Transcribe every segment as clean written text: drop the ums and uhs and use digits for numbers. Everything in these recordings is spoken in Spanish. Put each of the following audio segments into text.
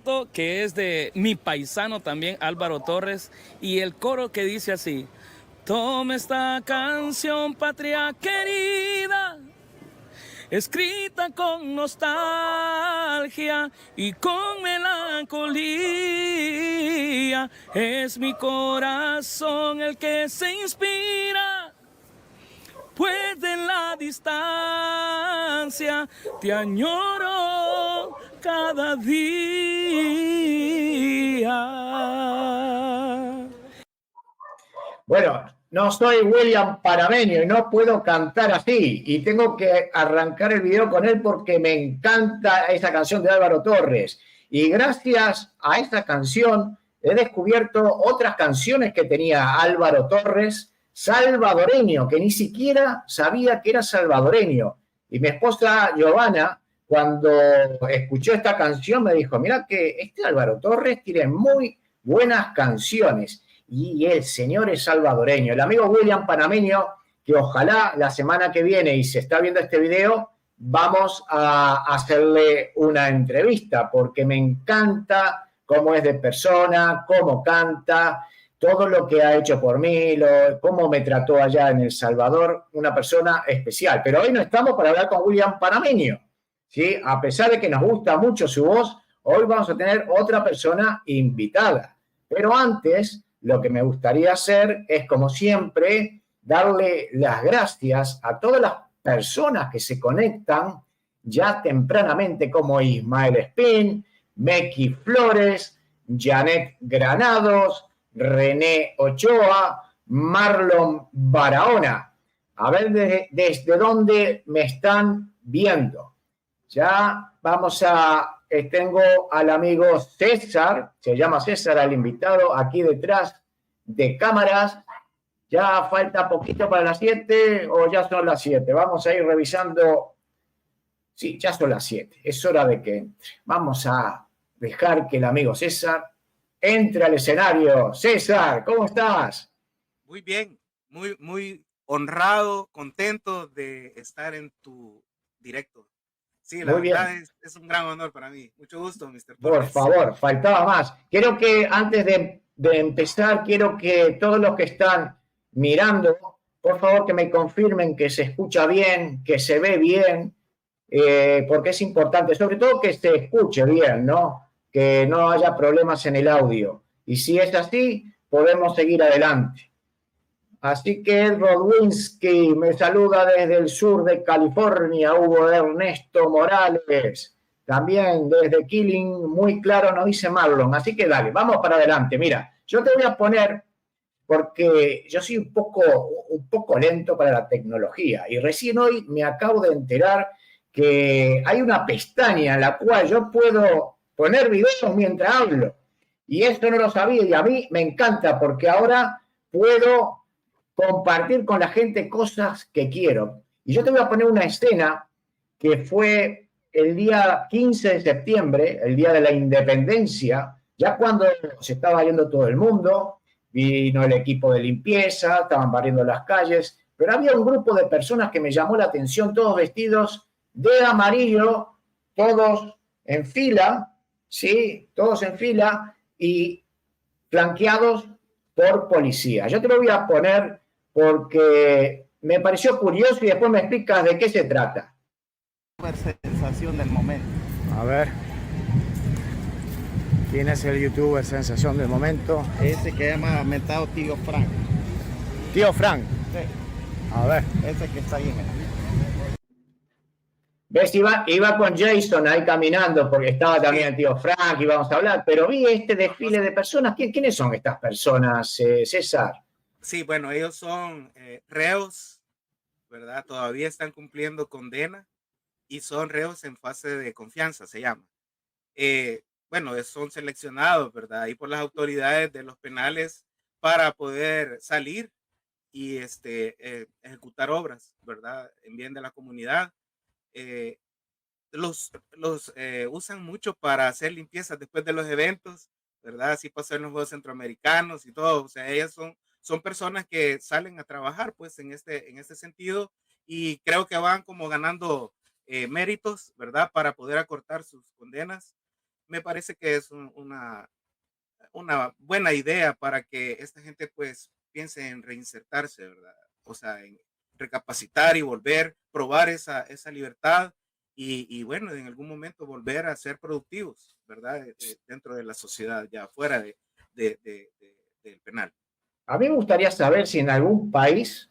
corto que es de mi paisano también, Álvaro Torres, y el coro que dice así: toma esta canción, patria querida, escrita con nostalgia y con melancolía. Es mi corazón el que se inspira, pues en la distancia te añoro cada día. Bueno, no soy William Panameño y no puedo cantar así. Y tengo que arrancar el video con él porque me encanta esa canción de Álvaro Torres. Y gracias a esta canción he descubierto otras canciones que tenía Álvaro Torres, salvadoreño, que ni siquiera sabía que era salvadoreño. Y mi esposa Giovanna, cuando escuchó esta canción, me dijo: mira que este Álvaro Torres tiene muy buenas canciones. Y el señor es salvadoreño. El amigo William Panameño, que ojalá la semana que viene, y se está viendo este video, vamos a hacerle una entrevista, porque me encanta cómo es de persona, cómo canta, todo lo que ha hecho por mí, cómo me trató allá en El Salvador, una persona especial. Pero hoy no estamos para hablar con William Panameño, ¿sí? A pesar de que nos gusta mucho su voz, hoy vamos a tener otra persona invitada. Pero antes, lo que me gustaría hacer es, como siempre, darle las gracias a todas las personas que se conectan ya tempranamente, como Ismael Espín, Meki Flores, Janet Granados, René Ochoa, Marlon Barahona. A ver desde dónde me están viendo. Ya vamos a... tengo al amigo César, se llama César, al invitado aquí detrás de cámaras. Ya falta poquito para las 7 o ya son las 7. Vamos a ir revisando. Sí, ya son las 7. Es hora de que entre. Vamos a dejar que el amigo César entre al escenario. César, ¿cómo estás? Muy bien, muy honrado, contento de estar en tu directo. Sí, la verdad es un gran honor para mí. Mucho gusto, Mr. Torres. Por favor, faltaba más. Quiero que antes de empezar, quiero que todos los que están mirando, por favor, que me confirmen que se escucha bien, que se ve bien, porque es importante, sobre todo que se escuche bien, ¿no? Que no haya problemas en el audio. Y si es así, podemos seguir adelante. Así que Ed Rodwinski me saluda desde el sur de California, Hugo Ernesto Morales, también desde Killing, muy claro nos dice Marlon. Así que dale, vamos para adelante. Mira, yo te voy a poner, porque yo soy un poco lento para la tecnología, y recién hoy me acabo de enterar que hay una pestaña en la cual yo puedo poner videos mientras hablo, y esto no lo sabía, y a mí me encanta, porque ahora puedo compartir con la gente cosas que quiero. Y yo te voy a poner una escena que fue el día 15 de septiembre, el día de la independencia, ya cuando se estaba yendo todo el mundo, vino el equipo de limpieza, estaban barriendo las calles, pero había un grupo de personas que me llamó la atención, todos vestidos de amarillo, todos en fila, ¿sí? Todos en fila y flanqueados por policía. Yo te lo voy a poner porque me pareció curioso y después me explicas de qué se trata. Sensación del momento. A ver. ¿Quién es el youtuber sensación del momento? Ese que llama mentado Tío Frank. Tío Frank. Sí. A ver. Ese que está ahí, mira. ¿Ves? Iba con Jason ahí caminando porque estaba también el tío Frank, íbamos a hablar, pero vi este desfile de personas. ¿Quiénes son estas personas, César? Sí, bueno, ellos son reos, ¿verdad? Todavía están cumpliendo condena y son reos en fase de confianza, se llama. Bueno, son seleccionados, ¿verdad? Y por las autoridades de los penales para poder salir y ejecutar obras, ¿verdad? En bien de la comunidad. Los usan mucho para hacer limpiezas después de los eventos, ¿verdad? Así pasó en los Juegos Centroamericanos y todo. O sea, ellas son personas que salen a trabajar, pues, en este sentido, y creo que van como ganando méritos, ¿verdad? Para poder acortar sus condenas. me parece que es una buena idea para que esta gente pues piense en reinsertarse, ¿verdad? O sea, en recapacitar y volver, probar esa libertad y bueno, en algún momento volver a ser productivos, ¿verdad? Dentro de la sociedad, ya fuera del penal. A mí me gustaría saber si en algún país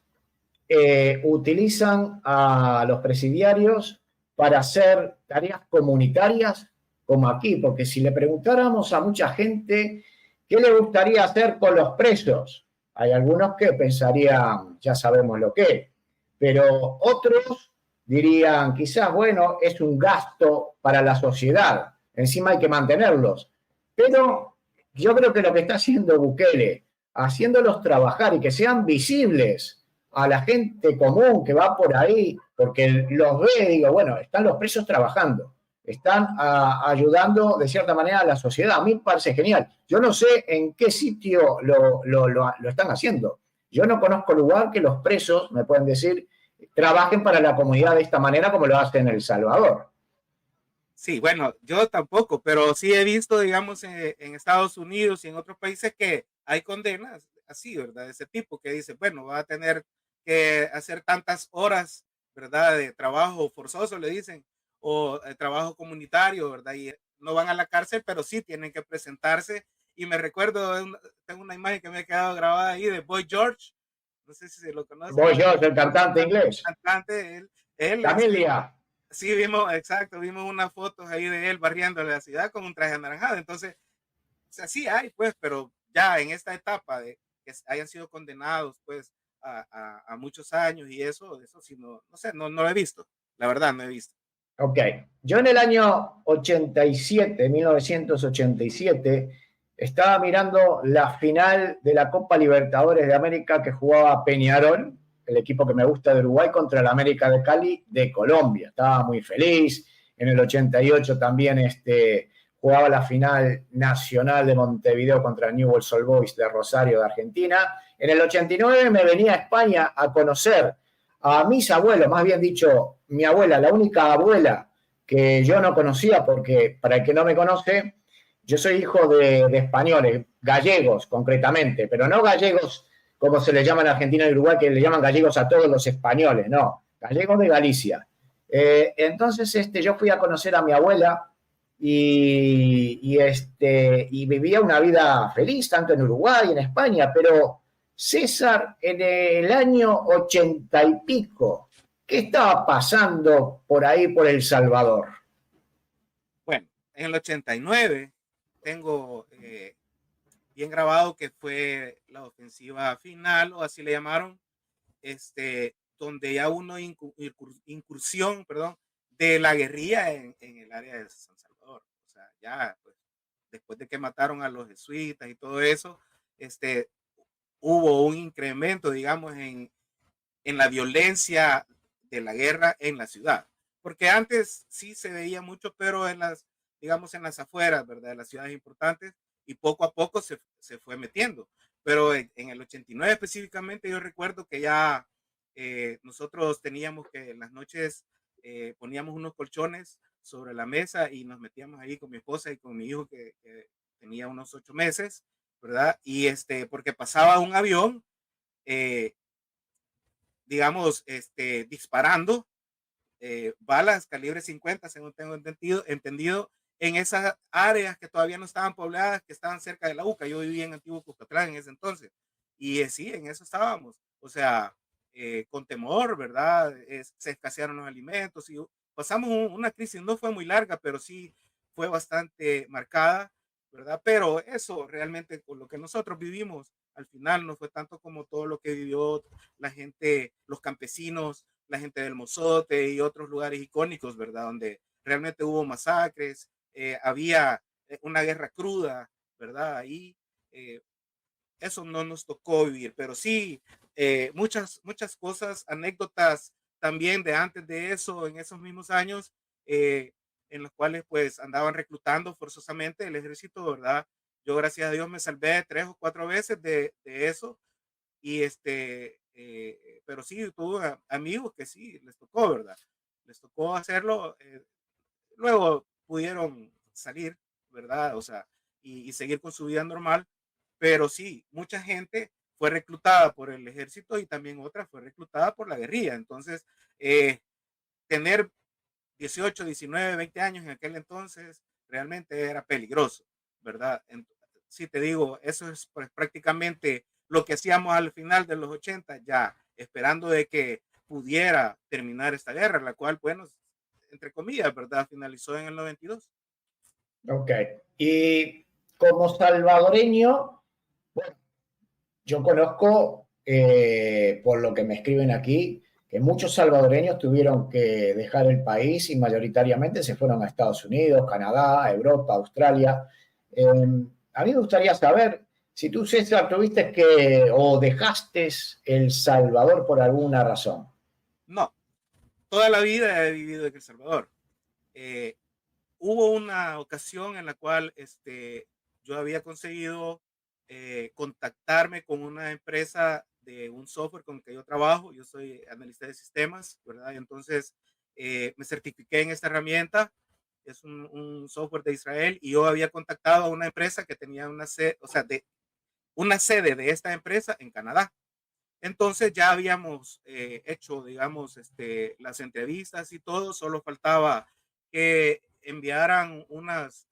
utilizan a los presidiarios para hacer tareas comunitarias como aquí, porque si le preguntáramos a mucha gente qué le gustaría hacer con los presos, hay algunos que pensarían, ya sabemos lo que, pero otros dirían, quizás, bueno, es un gasto para la sociedad, encima hay que mantenerlos. Pero yo creo que lo que está haciendo Bukele, haciéndolos trabajar y que sean visibles a la gente común que va por ahí, porque los ve, digo, bueno, están los presos trabajando, están ayudando de cierta manera a la sociedad. A mí me parece genial. Yo no sé en qué sitio lo están haciendo. Yo no conozco lugar que los presos, me pueden decir, trabajen para la comunidad de esta manera como lo hacen en El Salvador. Sí, bueno, yo tampoco, pero sí he visto, digamos, en Estados Unidos y en otros países que hay condenas así, ¿verdad? De ese tipo que dice, bueno, va a tener que hacer tantas horas, ¿verdad? De trabajo forzoso, le dicen, o trabajo comunitario, ¿verdad? Y no van a la cárcel, pero sí tienen que presentarse. Y me recuerdo, tengo una imagen que me ha quedado grabada ahí de Boy George, no sé si se lo conocen. Boy George, el cantante inglés. Cantante, él Familia. sí, vimos, exacto, vimos unas fotos ahí de él barriendo la ciudad con un traje anaranjado. Entonces, o sea, sí hay, pues, pero ya en esta etapa de que hayan sido condenados, pues, a muchos años y eso sí, no sé, no lo he visto. La verdad, no he visto. Ok. Yo en el año 87, 1987, estaba mirando la final de la Copa Libertadores de América que jugaba Peñarol, el equipo que me gusta de Uruguay, contra el América de Cali de Colombia. Estaba muy feliz. En el 88 también jugaba la final nacional de Montevideo contra el Newell's Old Boys de Rosario, de Argentina. En el 89 me venía a España a conocer a mis abuelos, más bien dicho, mi abuela, la única abuela que yo no conocía, porque para el que no me conoce, yo soy hijo de españoles, gallegos concretamente, pero no gallegos como se le llama en Argentina y Uruguay, que le llaman gallegos a todos los españoles, no, gallegos de Galicia. Entonces yo fui a conocer a mi abuela y vivía una vida feliz, tanto en Uruguay y en España, pero César, en el año 80 y pico, ¿qué estaba pasando por ahí, por El Salvador? Bueno, en el 89 tengo bien grabado que fue la ofensiva final, o así le llamaron, donde ya hubo incursión, perdón, de la guerrilla en el área de San Salvador. O sea, ya pues, después de que mataron a los jesuitas y todo eso, hubo un incremento, digamos, en la violencia de la guerra en la ciudad. Porque antes sí se veía mucho, pero digamos, en las afueras, ¿verdad? De las ciudades importantes, y poco a poco se fue metiendo. Pero en el 89 específicamente yo recuerdo que ya nosotros teníamos que en las noches poníamos unos colchones sobre la mesa y nos metíamos ahí con mi esposa y con mi hijo que tenía unos 8 meses, ¿verdad? Y porque pasaba un avión, digamos, disparando balas calibre 50, según tengo entendido, en esas áreas que todavía no estaban pobladas, que estaban cerca de la UCA. Yo vivía en Antiguo Cuscatlán en ese entonces. Y sí, en eso estábamos. O sea, con temor, ¿verdad? Se escasearon los alimentos y pasamos una crisis, no fue muy larga, pero sí fue bastante marcada, ¿verdad? Pero eso realmente con lo que nosotros vivimos, al final no fue tanto como todo lo que vivió la gente, los campesinos, la gente del Mozote y otros lugares icónicos, ¿verdad? Donde realmente hubo masacres, había una guerra cruda, ¿verdad? Ahí eso no nos tocó vivir, pero sí muchas cosas, anécdotas también de antes de eso, en esos mismos años, en los cuales pues andaban reclutando forzosamente el ejército, ¿verdad? Yo gracias a Dios me salvé 3 o 4 veces de eso y pero sí tuve amigos que sí les tocó, ¿verdad? Les tocó hacerlo, luego pudieron salir, ¿verdad? O sea, y seguir con su vida normal. Pero sí, mucha gente fue reclutada por el ejército y también otra fue reclutada por la guerrilla. Entonces, tener 18, 19, 20 años en aquel entonces realmente era peligroso, ¿verdad? Sí, te digo, eso es pues, prácticamente lo que hacíamos al final de los 80, ya esperando de que pudiera terminar esta guerra, la cual, bueno, entre comillas, ¿verdad? Finalizó en el 92. Ok. Y como salvadoreño, bueno, yo conozco, por lo que me escriben aquí, que muchos salvadoreños tuvieron que dejar el país y mayoritariamente se fueron a Estados Unidos, Canadá, Europa, Australia. Eh, a mí me gustaría saber si tú, César, tuviste que o dejaste El Salvador por alguna razón. No, toda la vida he vivido en El Salvador. Eh, Hubo una ocasión en la cual yo había conseguido contactarme con una empresa de un software con el que yo trabajo. Yo soy analista de sistemas, ¿verdad? Y entonces me certifiqué en esta herramienta. Es un software de Israel y yo había contactado a una empresa que tenía una sede, o sea, una sede de esta empresa en Canadá. Entonces ya habíamos hecho, digamos, las entrevistas y todo, solo faltaba que enviaran unos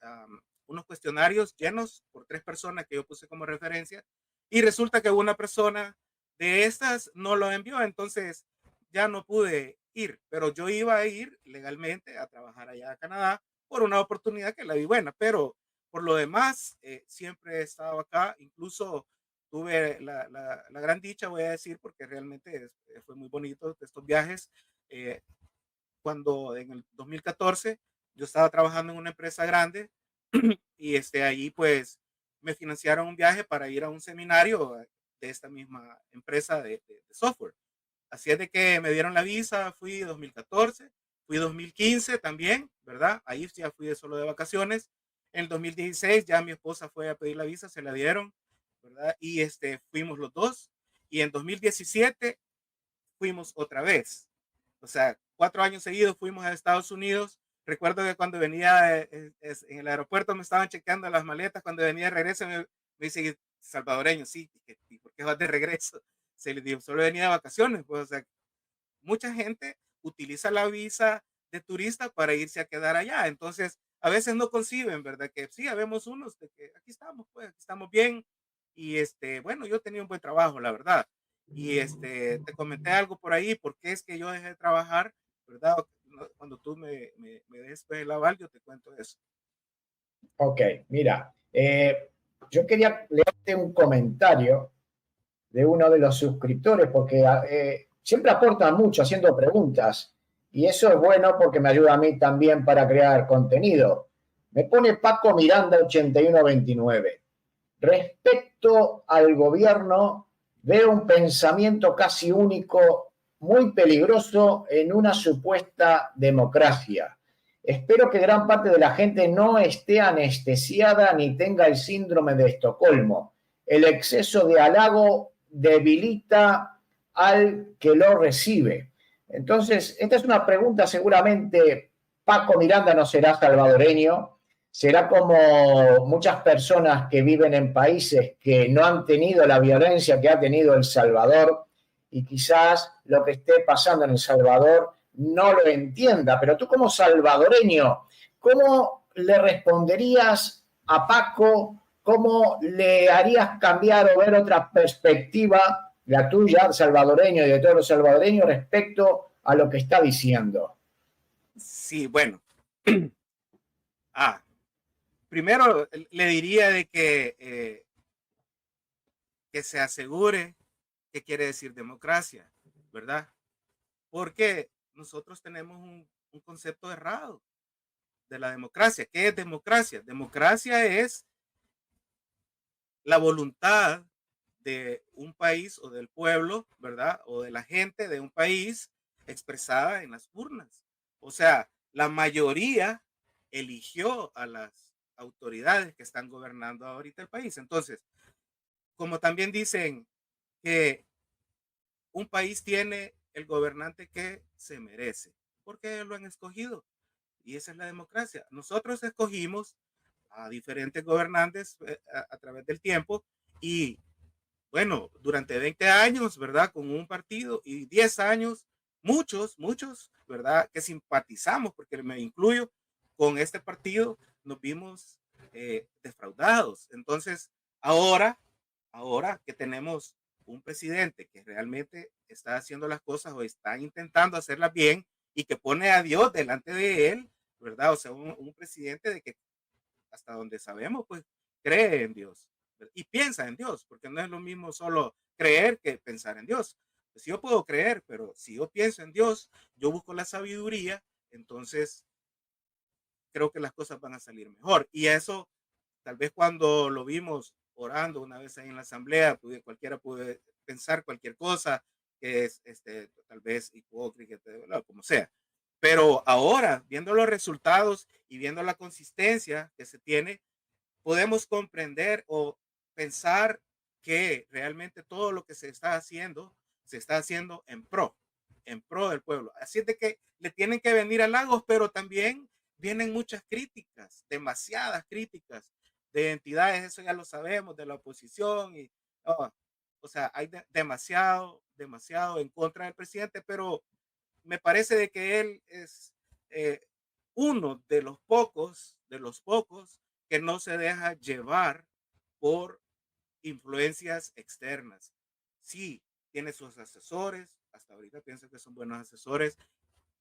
cuestionarios llenos por 3 personas que yo puse como referencia y resulta que una persona de estas no lo envió, entonces ya no pude ir, pero yo iba a ir legalmente a trabajar allá a Canadá por una oportunidad que la vi buena, pero por lo demás siempre he estado acá, incluso tuve la gran dicha, voy a decir, porque realmente fue muy bonito estos viajes. eh, Cuando en el 2014 yo estaba trabajando en una empresa grande y ahí pues me financiaron un viaje para ir a un seminario de esta misma empresa de software. Así es de que me dieron la visa, fui 2014, fui 2015 también, ¿verdad? Ahí ya fui solo de vacaciones. En el 2016 ya mi esposa fue a pedir la visa, se la dieron, ¿verdad? Y fuimos los dos. Y en 2017 fuimos otra vez. O sea, 4 años seguidos fuimos a Estados Unidos. Recuerdo que cuando venía en el aeropuerto me estaban chequeando las maletas. Cuando venía de regreso me dice, salvadoreño, sí, ¿y por qué vas de regreso? Se le dijo, solo venía de vacaciones. Pues, o sea, mucha gente utiliza la visa de turista para irse a quedar allá. Entonces, a veces no conciben, ¿verdad? Que sí, habemos unos de que aquí estamos, pues, aquí estamos bien. Y bueno, yo tenía un buen trabajo, la verdad. Y te comenté algo por ahí, porque es que yo dejé de trabajar, ¿verdad? Cuando tú me des pues, el aval, yo te cuento eso. Ok, mira, yo quería leerte un comentario de uno de los suscriptores, porque siempre aportan mucho haciendo preguntas, y eso es bueno porque me ayuda a mí también para crear contenido. Me pone Paco Miranda 8129. Respecto al gobierno, veo un pensamiento casi único, muy peligroso en una supuesta democracia. Espero que gran parte de la gente no esté anestesiada ni tenga el síndrome de Estocolmo. El exceso de halago debilita al que lo recibe. Entonces, esta es una pregunta seguramente, Paco Miranda no será salvadoreño, será como muchas personas que viven en países que no han tenido la violencia que ha tenido El Salvador y quizás lo que esté pasando en El Salvador no lo entienda. Pero tú como salvadoreño, ¿cómo le responderías a Paco? ¿Cómo le harías cambiar o ver otra perspectiva, la tuya, salvadoreño y de todos los salvadoreños, respecto a lo que está diciendo? Sí, bueno. Primero le diría de que se asegure qué quiere decir democracia, ¿verdad? Porque nosotros tenemos un concepto errado de la democracia. ¿Qué es democracia? Democracia es la voluntad de un país o del pueblo, ¿verdad? O de la gente de un país expresada en las urnas. O sea, la mayoría eligió a las autoridades que están gobernando ahorita el país. Entonces, como también dicen que un país tiene el gobernante que se merece, porque lo han escogido. Y esa es la democracia. Nosotros escogimos a diferentes gobernantes a través del tiempo y bueno, durante 20 años, ¿verdad? Con un partido y 10 años, muchos, ¿verdad? Que simpatizamos, porque me incluyo con este partido, nos vimos defraudados. Entonces, ahora que tenemos un presidente que realmente está haciendo las cosas o está intentando hacerlas bien y que pone a Dios delante de él, ¿verdad? O sea, un presidente de que hasta donde sabemos, pues cree en Dios y piensa en Dios, porque no es lo mismo solo creer que pensar en Dios. Pues yo puedo creer, pero si yo pienso en Dios, yo busco la sabiduría, entonces creo que las cosas van a salir mejor. Y eso, tal vez cuando lo vimos orando una vez ahí en la asamblea, cualquiera puede pensar cualquier cosa, que es tal vez hipócrita, como sea. Pero ahora, viendo los resultados y viendo la consistencia que se tiene, podemos comprender o pensar que realmente todo lo que se está haciendo en pro del pueblo. Así es de que le tienen que venir halagos, pero también vienen muchas críticas, demasiadas críticas de entidades, eso ya lo sabemos, de la oposición y oh, o sea, hay demasiado en contra del presidente, pero me parece de que él es uno de los pocos que no se deja llevar por influencias externas. Sí, tiene sus asesores, hasta ahorita pienso que son buenos asesores.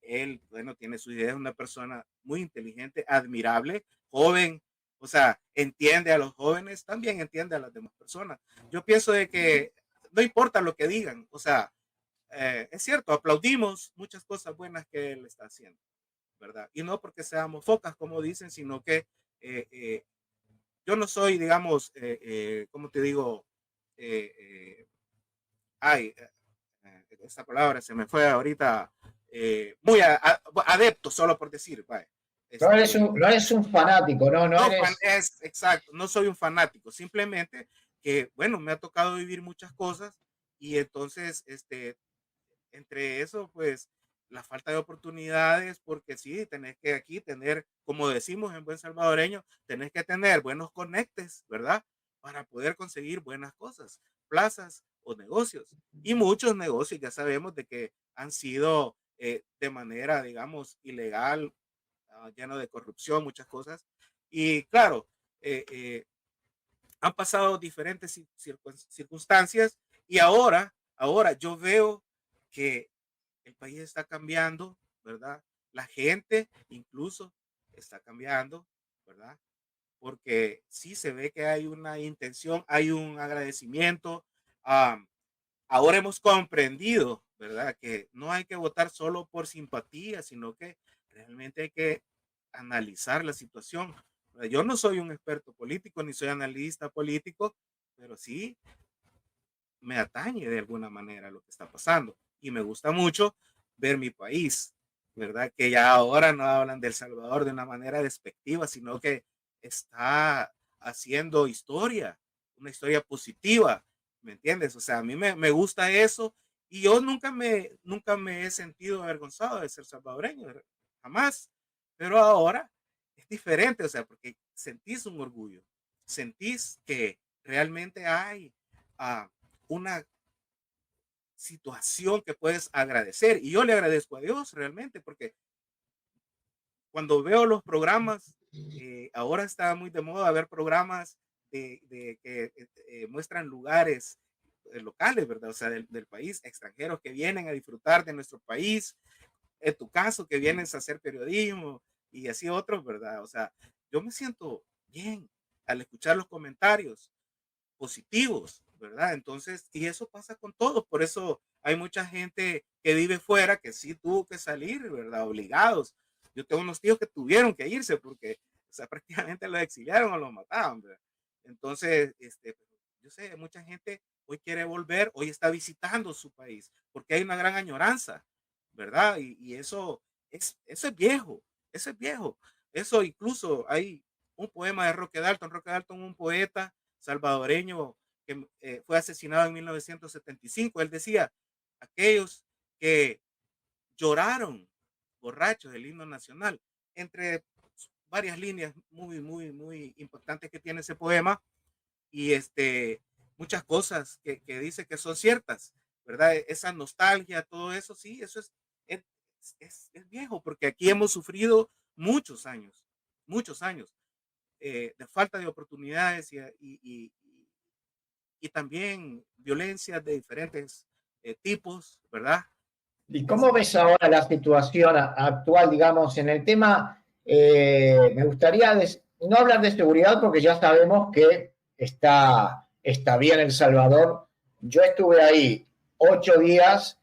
Él, bueno, tiene su idea, es una persona muy inteligente, admirable, joven, o sea, entiende a los jóvenes, también entiende a las demás personas. Yo pienso de que no importa lo que digan, o sea, es cierto, aplaudimos muchas cosas buenas que él está haciendo, ¿verdad? Y no porque seamos focas, como dicen, sino que eh, eh, yo no soy, digamos, ¿cómo te digo? Eh, eh, ay, esta palabra se me fue ahorita, muy adepto, solo por decir, vaya. No eres un fanático, no No, eres. es exacto, no soy un fanático, simplemente que, bueno, me ha tocado vivir muchas cosas y entonces, entre eso, pues, la falta de oportunidades, porque sí, tenés que aquí tener, como decimos en buen salvadoreño, tenés que tener buenos conectes, ¿verdad? Para poder conseguir buenas cosas, plazas o negocios. Y muchos negocios ya sabemos de que han sido de manera, digamos, ilegal, lleno de corrupción, muchas cosas. Y claro, eh, eh, han pasado diferentes circunstancias y ahora yo veo que el país está cambiando, ¿verdad? La gente incluso está cambiando, ¿verdad? Porque sí se ve que hay una intención, hay un agradecimiento. Um, Ahora hemos comprendido, ¿verdad? Que no hay que votar solo por simpatía, sino que realmente hay que analizar la situación. Yo no soy un experto político, ni soy analista político, pero sí me atañe de alguna manera lo que está pasando. Y me gusta mucho ver mi país, ¿verdad? Que ya ahora no hablan de El Salvador de una manera despectiva, sino que está haciendo historia, una historia positiva, ¿me entiendes? O sea, a mí me gusta eso y yo nunca me he sentido avergonzado de ser salvadoreño, jamás. Pero ahora es diferente, o sea, porque sentís un orgullo, sentís que realmente hay una situación que puedes agradecer. Y yo le agradezco a Dios realmente, porque cuando veo los programas, ahora está muy de moda ver programas de que muestran lugares locales, ¿verdad? O sea, del país, extranjeros que vienen a disfrutar de nuestro país, en tu caso, que vienes a hacer periodismo y así otros, ¿verdad? O sea, yo me siento bien al escuchar los comentarios positivos, ¿verdad? Entonces, y eso pasa con todos, por eso hay mucha gente que vive fuera que sí tuvo que salir, ¿verdad? Obligados. Yo tengo unos tíos que tuvieron que irse porque, o sea, prácticamente los exiliaron o los mataban, ¿verdad? Entonces, yo sé, mucha gente hoy quiere volver, hoy está visitando su país, porque hay una gran añoranza, ¿verdad? Y eso es viejo, eso es viejo. Eso incluso hay un poema de Roque Dalton, un poeta salvadoreño que fue asesinado en 1975. Él decía, aquellos que lloraron borrachos del himno nacional, entre varias líneas muy impactantes que tiene ese poema y muchas cosas que dice que son ciertas, ¿verdad? Esa nostalgia, todo eso, sí, eso es, es viejo, porque aquí hemos sufrido muchos años de falta de oportunidades y también violencia de diferentes tipos, ¿verdad? ¿Y cómo ves ahora la situación actual, digamos, en el tema? Me gustaría no hablar de seguridad porque ya sabemos que está bien El Salvador. Yo estuve ahí 8 días,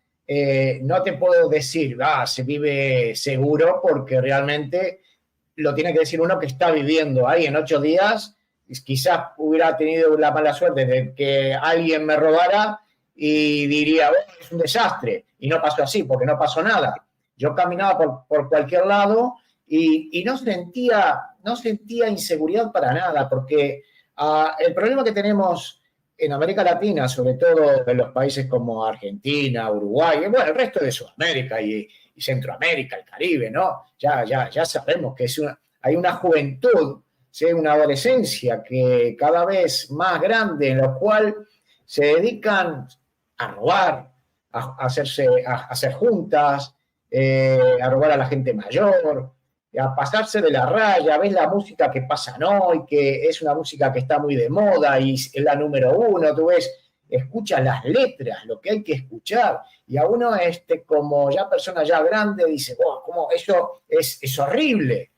no te puedo decir, se vive seguro porque realmente lo tiene que decir uno que está viviendo ahí en 8 días. Quizás hubiera tenido la mala suerte de que alguien me robara y diría, es un desastre. Y no pasó así, porque no pasó nada. Yo caminaba por cualquier lado y no sentía inseguridad para nada, porque el problema que tenemos en América Latina, sobre todo en los países como Argentina, Uruguay, bueno, el resto de Sudamérica y Centroamérica, el Caribe, ¿no? Ya sabemos que hay una juventud, ¿sí? Una adolescencia que cada vez más grande, en la cual se dedican a robar, a hacer juntas, a robar a la gente mayor, a pasarse de la raya. Ves la música que pasan hoy, que es una música que está muy de moda y es la número uno. Tú ves, escuchas las letras, lo que hay que escuchar, y a uno como ya persona ya grande dice, wow, ¿cómo? Eso es horrible,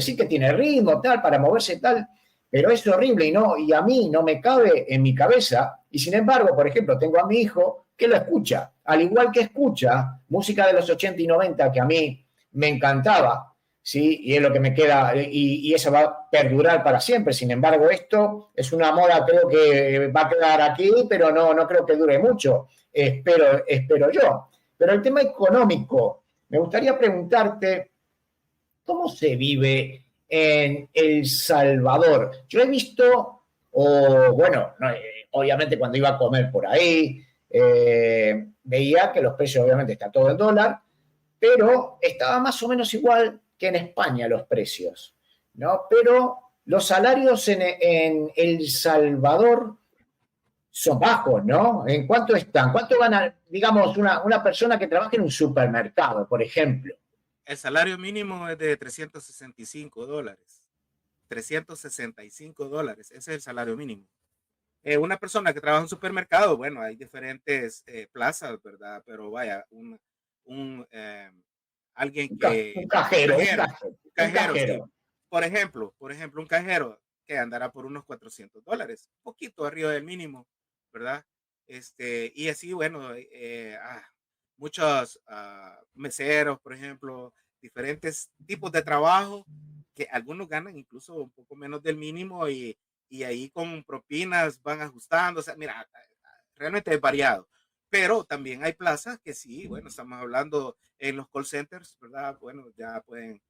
sí que tiene ritmo, tal, para moverse tal, pero es horrible y a mí no me cabe en mi cabeza. Y sin embargo, por ejemplo, tengo a mi hijo que lo escucha, al igual que escucha música de los 80 y 90 que a mí me encantaba, ¿sí? Y es lo que me queda, y eso va a perdurar para siempre. Sin embargo, esto es una moda, creo que va a quedar aquí, pero no creo que dure mucho, espero yo. Pero el tema económico, me gustaría preguntarte, ¿cómo se vive en El Salvador? Yo he visto, obviamente cuando iba a comer por ahí, veía que los precios, obviamente está todo en dólar, pero estaba más o menos igual que en España los precios, ¿no? Pero los salarios en El Salvador son bajos, ¿no? ¿En cuánto están? ¿Cuánto gana, digamos, una persona que trabaja en un supermercado, por ejemplo? El salario mínimo es de $365. $365, ese es el salario mínimo. Una persona que trabaja en un supermercado, bueno, hay diferentes plazas, ¿verdad? Pero vaya, alguien que... Un cajero. Sí. Por ejemplo, un cajero que andará por unos $400, un poquito arriba del mínimo, ¿verdad? Y así, bueno, muchos meseros, por ejemplo, diferentes tipos de trabajo que algunos ganan incluso un poco menos del mínimo y ahí con propinas van ajustando. O sea, mira, realmente es variado. Pero también hay plazas que sí, bueno, estamos hablando en los call centers, ¿verdad? Bueno, ya pueden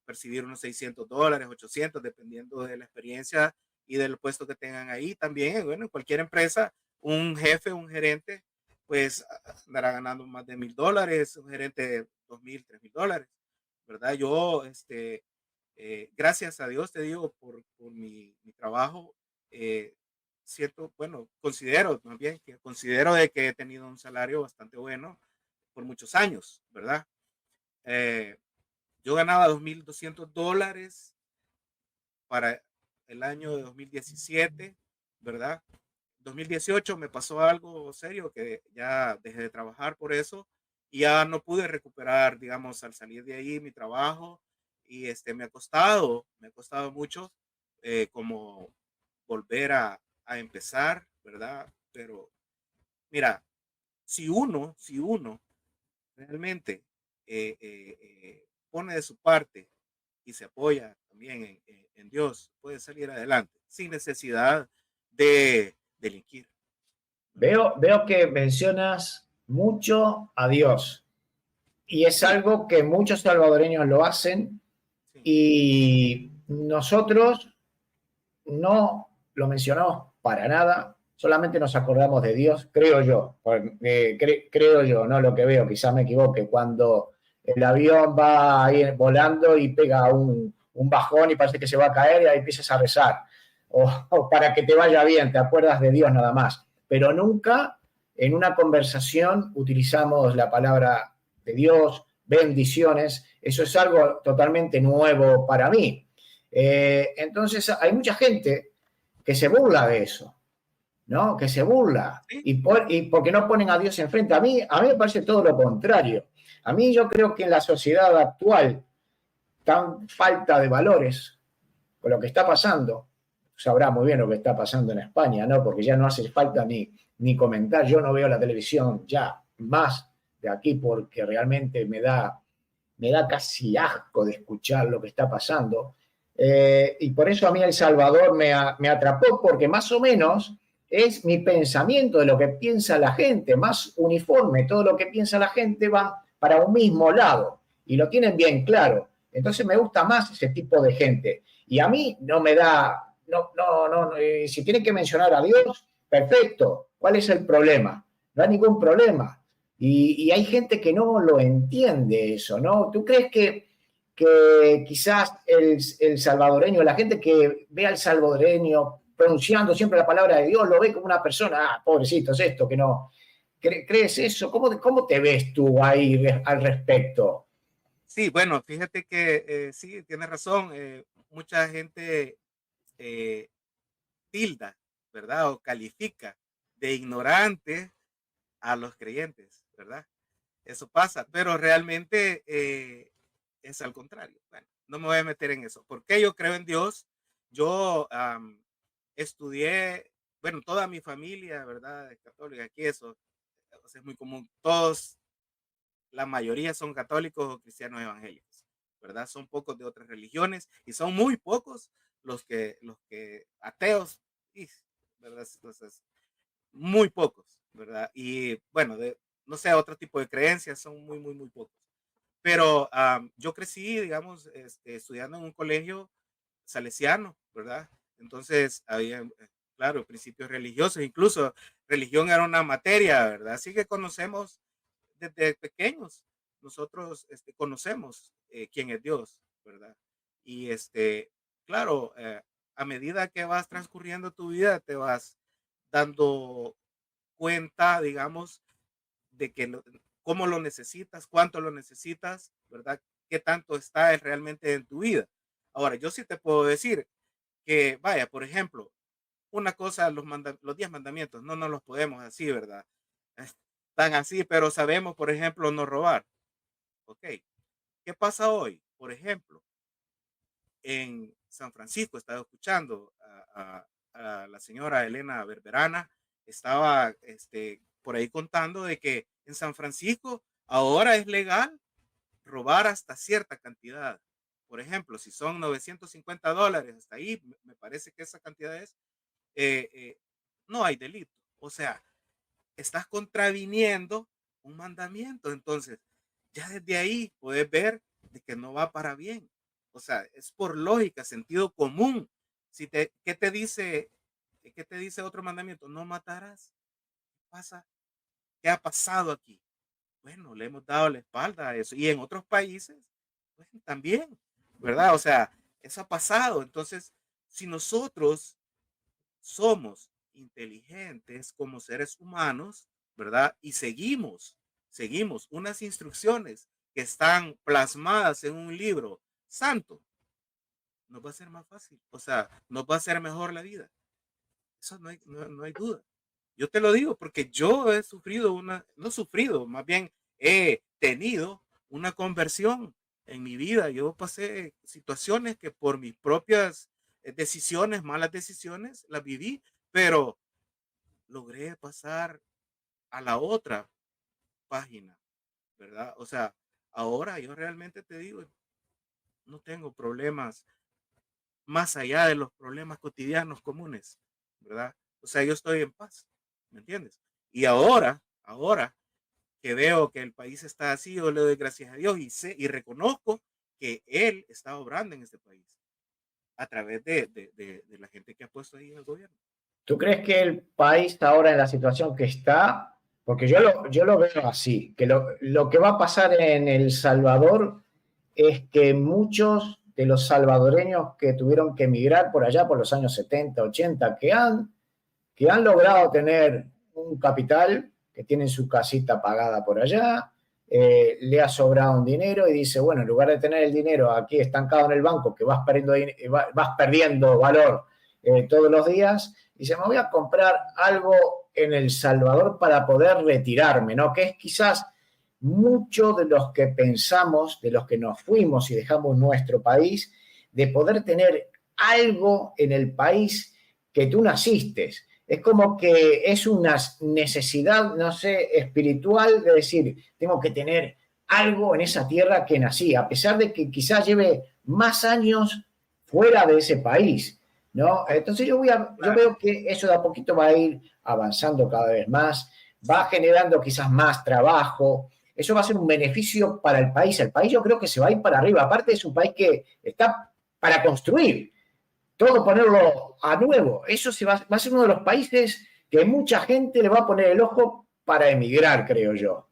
percibir unos $600, $800, dependiendo de la experiencia y del puesto que tengan ahí. También, bueno, en cualquier empresa, un jefe, un gerente, pues andará ganando más de $1,000, un gerente $2,000, $3,000, ¿verdad? Yo, gracias a Dios, te digo, por mi trabajo, siento, bueno, considero de que he tenido un salario bastante bueno por muchos años, ¿verdad? Yo ganaba $2,200 para el año de 2017, ¿verdad? 2018 me pasó algo serio que ya dejé de trabajar por eso y ya no pude recuperar, digamos, al salir de ahí mi trabajo y me ha costado mucho como volver a empezar, ¿verdad? Pero mira, si uno realmente pone de su parte y se apoya también en Dios, puede salir adelante sin necesidad de delinquir. Veo que mencionas mucho a Dios y es algo que muchos salvadoreños lo hacen, sí. Y nosotros no lo mencionamos para nada, solamente nos acordamos de Dios, creo yo, no lo que veo, quizás me equivoque, cuando el avión va a ir volando y pega un un bajón y parece que se va a caer y ahí empiezas a rezar. O para que te vaya bien, te acuerdas de Dios nada más. Pero nunca en una conversación utilizamos la palabra de Dios, bendiciones. Eso es algo totalmente nuevo para mí. Entonces hay mucha gente que se burla de eso, ¿no? Que se burla. Sí. Y porque no ponen a Dios enfrente. A mí me parece todo lo contrario. A mí yo creo que en la sociedad actual, tan falta de valores, con lo que está pasando, sabrá muy bien lo que está pasando en España, ¿no? Porque ya no hace falta ni comentar. Yo no veo la televisión ya más de aquí porque realmente me da casi asco de escuchar lo que está pasando. Y por eso a mí El Salvador me atrapó, porque más o menos es mi pensamiento de lo que piensa la gente, más uniforme. Todo lo que piensa la gente va para un mismo lado y lo tienen bien claro. Entonces me gusta más ese tipo de gente. Y a mí no me da... si tienen que mencionar a Dios, perfecto. ¿Cuál es el problema? No hay ningún problema. Y hay gente que no lo entiende eso, ¿no? ¿Tú crees que quizás el salvadoreño, la gente que ve al salvadoreño pronunciando siempre la palabra de Dios, lo ve como una persona, pobrecito, es esto, que no... ¿Crees eso? ¿Cómo te ves tú ahí al respecto? Sí, bueno, fíjate que sí, tienes razón. Mucha gente tilda, ¿verdad? O califica de ignorante a los creyentes, ¿verdad? Eso pasa, pero realmente es al contrario. Bueno, no me voy a meter en eso. ¿Por qué yo creo en Dios? Yo estudié, bueno, toda mi familia, ¿verdad? Es católica, aquí eso es muy común. Todos, la mayoría son católicos o cristianos evangélicos, ¿verdad? Son pocos de otras religiones y son muy pocos los que ateos, ¿verdad? Entonces, muy pocos, ¿verdad? Y bueno, no sé, otro tipo de creencias son muy, muy, muy pocos. Pero yo crecí, digamos, estudiando en un colegio salesiano, ¿verdad? Entonces había, claro, principios religiosos, incluso religión era una materia, ¿verdad? Así que conocemos desde pequeños, nosotros conocemos quién es Dios, ¿verdad? Y claro, a medida que vas transcurriendo tu vida, te vas dando cuenta, digamos, de que cómo lo necesitas, cuánto lo necesitas, ¿verdad? Qué tanto está realmente en tu vida. Ahora, yo sí te puedo decir que, vaya, por ejemplo, una cosa, los 10 mandamientos, no nos los podemos así, ¿verdad? Están así, pero sabemos, por ejemplo, no robar. Ok. ¿Qué pasa hoy? Por ejemplo, en San Francisco, estaba escuchando a la señora Elena Berberana, estaba por ahí contando de que en San Francisco ahora es legal robar hasta cierta cantidad. Por ejemplo, si son $950, hasta ahí me parece que esa cantidad es, no hay delito. O sea, estás contraviniendo un mandamiento. Entonces, ya desde ahí puedes ver de que no va para bien. O sea, es por lógica, sentido común. ¿Qué te dice otro mandamiento? No matarás. ¿Qué pasa? ¿Qué ha pasado aquí? Bueno, le hemos dado la espalda a eso. Y en otros países, pues también, ¿verdad? O sea, eso ha pasado. Entonces, si nosotros somos inteligentes como seres humanos, ¿verdad? Y seguimos unas instrucciones que están plasmadas en un libro santo, nos va a ser más fácil. O sea, nos va a ser mejor la vida. Eso no hay duda. Yo te lo digo porque yo he sufrido más bien he tenido una conversión en mi vida. Yo pasé situaciones que por mis propias decisiones, malas decisiones, las viví, pero logré pasar a la otra página, ¿verdad? O sea, ahora yo realmente te digo, no tengo problemas más allá de los problemas cotidianos comunes, ¿verdad? O sea, yo estoy en paz, ¿me entiendes? Y ahora que veo que el país está así, yo le doy gracias a Dios y reconozco que Él está obrando en este país a través de la gente que ha puesto ahí en el gobierno. ¿Tú crees que el país ahora en la situación que está, porque yo lo veo así, que lo que va a pasar en El Salvador es que muchos de los salvadoreños que tuvieron que emigrar por allá por los años 70, 80, que han logrado tener un capital, que tienen su casita pagada por allá, le ha sobrado un dinero y dice, bueno, en lugar de tener el dinero aquí estancado en el banco, que vas perdiendo valor todos los días, dice, me voy a comprar algo en El Salvador para poder retirarme, ¿no? Que es quizás mucho de los que pensamos, de los que nos fuimos y dejamos nuestro país, de poder tener algo en el país que tú naciste. Es como que es una necesidad, no sé, espiritual de decir, tengo que tener algo en esa tierra que nací, a pesar de que quizás lleve más años fuera de ese país, ¿no? Entonces yo veo que eso de a poquito va a ir avanzando cada vez más, va generando quizás más trabajo, eso va a ser un beneficio para el país. El país yo creo que se va a ir para arriba. Aparte es un país que está para construir, todo ponerlo a nuevo. Eso va a ser uno de los países que mucha gente le va a poner el ojo para emigrar, creo yo.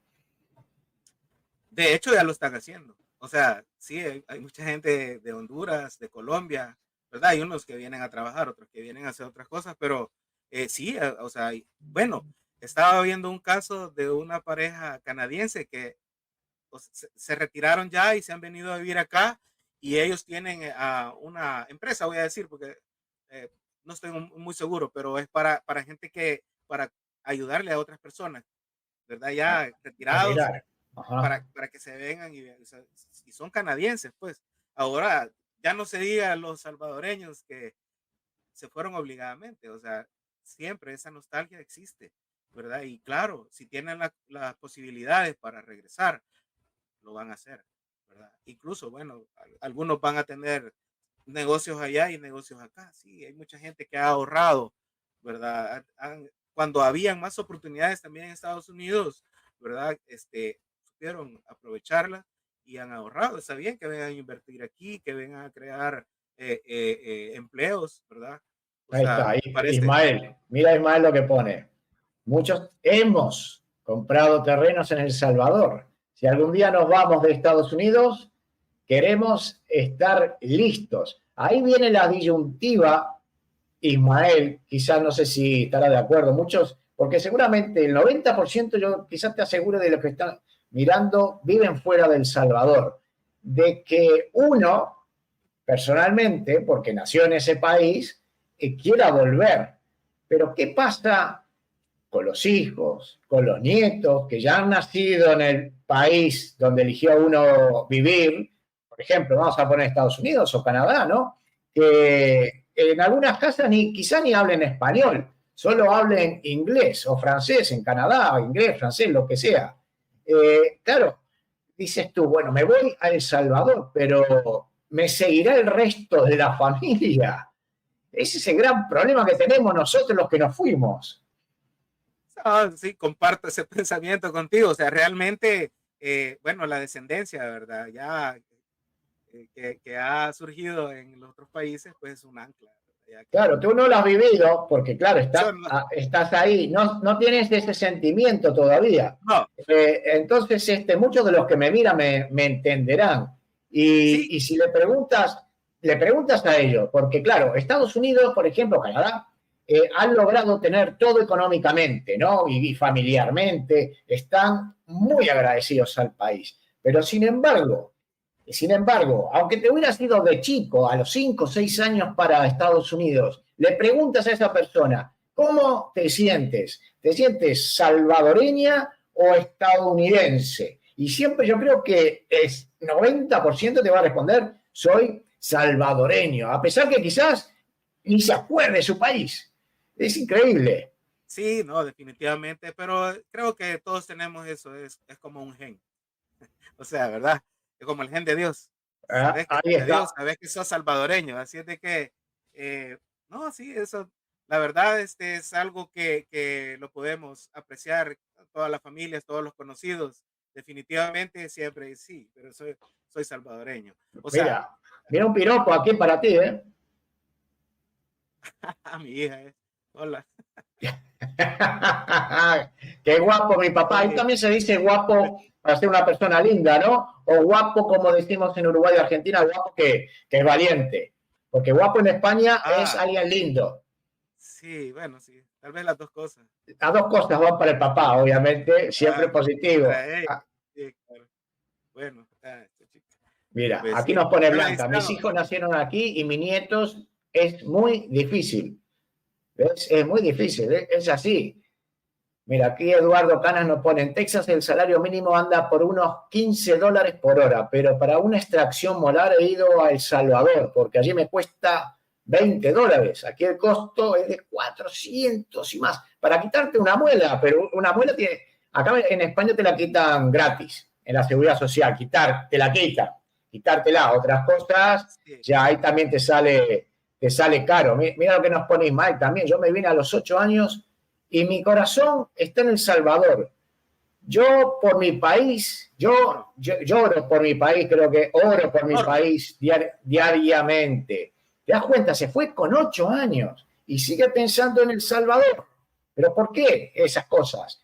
De hecho, ya lo están haciendo. O sea, sí, hay mucha gente de Honduras, de Colombia, ¿verdad? Hay unos que vienen a trabajar, otros que vienen a hacer otras cosas, pero sí, o sea, bueno, estaba viendo un caso de una pareja canadiense que se retiraron ya y se han venido a vivir acá y ellos tienen una empresa, voy a decir, porque no estoy muy seguro, pero es para gente para ayudarle a otras personas, ¿verdad? Ya retirados, para que se vengan y son canadienses, pues. Ahora ya no se diga a los salvadoreños que se fueron obligadamente, o sea, siempre esa nostalgia existe, ¿verdad? Y claro, si tienen las posibilidades para regresar, lo van a hacer, ¿verdad? Incluso, bueno, algunos van a tener negocios allá y negocios acá. Sí, hay mucha gente que ha ahorrado, ¿verdad? Cuando habían más oportunidades también en Estados Unidos, ¿verdad? Supieron aprovecharlas y han ahorrado. Está bien que vengan a invertir aquí, que vengan a crear empleos, ¿verdad? O Ahí sea, está, Ismael. Mira, Ismael, lo que pone. Muchos hemos comprado terrenos en El Salvador. Si algún día nos vamos de Estados Unidos, queremos estar listos. Ahí viene la disyuntiva, Ismael, quizás no sé si estará de acuerdo muchos, porque seguramente el 90%, yo quizás te aseguro de los que están mirando, viven fuera de El Salvador. De que uno, personalmente, porque nació en ese país, quiera volver. Pero ¿qué pasa con los hijos, con los nietos que ya han nacido en el país donde eligió uno vivir? Por ejemplo, vamos a poner Estados Unidos o Canadá, ¿no? Que en algunas casas quizá ni hablen español, solo hablen inglés o francés en Canadá, inglés, francés, lo que sea. Claro, dices tú, bueno, me voy a El Salvador, pero me seguirá el resto de la familia. Ese es el gran problema que tenemos nosotros los que nos fuimos. Sí, comparto ese pensamiento contigo. O sea, realmente, bueno, la descendencia, ¿verdad? Ya que ha surgido en los otros países, pues es un ancla. Claro, tú no lo has vivido porque, claro, estás ahí, no tienes ese sentimiento todavía. No. Entonces, muchos de los que me miran me entenderán. Y si le preguntas a ellos, porque, claro, Estados Unidos, por ejemplo, Canadá, han logrado tener todo económicamente, ¿no? Y familiarmente, están muy agradecidos al país. Pero, sin embargo, aunque te hubieras ido de chico a los 5 o 6 años para Estados Unidos, le preguntas a esa persona, ¿cómo te sientes? ¿Te sientes salvadoreña o estadounidense? Y siempre yo creo que el 90% te va a responder, soy salvadoreño, a pesar que quizás ni se acuerde de su país. Es increíble. Sí, no, definitivamente, pero creo que todos tenemos eso, es como un gen. O sea, ¿verdad? Es como el gen de Dios. Sabes que Ahí está. Dios, sabes que sos salvadoreño, así es de que, no, sí, eso, la verdad, es algo que lo podemos apreciar todas las familias, todos los conocidos, definitivamente siempre sí, pero soy salvadoreño. O sea, mira un piropo aquí para ti, ¿eh? mi hija, Hola. Qué guapo mi papá. Ahí también se dice guapo para ser una persona linda, ¿no? O guapo, como decimos en Uruguay y Argentina, guapo que es valiente. Porque guapo en España es Ah, alguien lindo. sí, bueno, sí, tal vez las dos cosas. Las dos cosas van para el papá, obviamente, siempre Ah, positivo. para ella, sí, claro. Bueno, esta chica. Mira, Pues aquí sí. nos pone Bueno, ahí Blanca. Mis estamos. hijos nacieron aquí y mis nietos es muy difícil. ¿Ves? Es muy difícil, es así. Mira, aquí Eduardo Canas nos pone, en Texas el salario mínimo anda por unos $15 por hora, pero para una extracción molar he ido a El Salvador, porque allí me cuesta $20. Aquí el costo es de 400 y más. Para quitarte una muela, pero una muela tiene, acá en España te la quitan gratis, en la seguridad social, te la quitan, quitártela. Otras cosas, Sí. ya ahí también te sale caro. Mira lo que nos pone Ismael también. Yo me vine a los 8 años y mi corazón está en El Salvador. Yo por mi país, Oro, yo oro por mi país, creo que oro por mi oro. país diariamente. ¿Te das cuenta? Se fue con 8 años y sigue pensando en El Salvador. ¿Pero por qué esas cosas?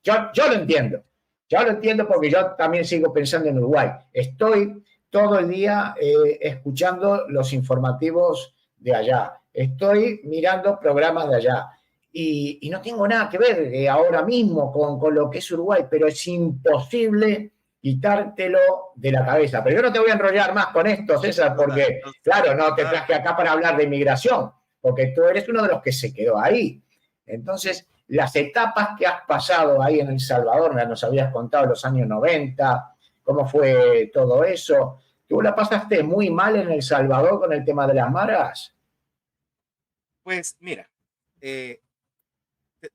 Yo lo entiendo porque yo también sigo pensando en Uruguay. Estoy todo el día escuchando los informativos de allá. Estoy mirando programas de allá y no tengo nada que ver ahora mismo con lo que es Uruguay, pero es imposible quitártelo de la cabeza. Pero yo no te voy a enrollar más con esto, César, porque, claro, no te traje acá para hablar de inmigración, porque tú eres uno de los que se quedó ahí. Entonces, las etapas que has pasado ahí en El Salvador, nos habías contado los años 90, cómo fue todo eso. ¿Tú la pasaste muy mal en El Salvador con el tema de las maras? Pues mira,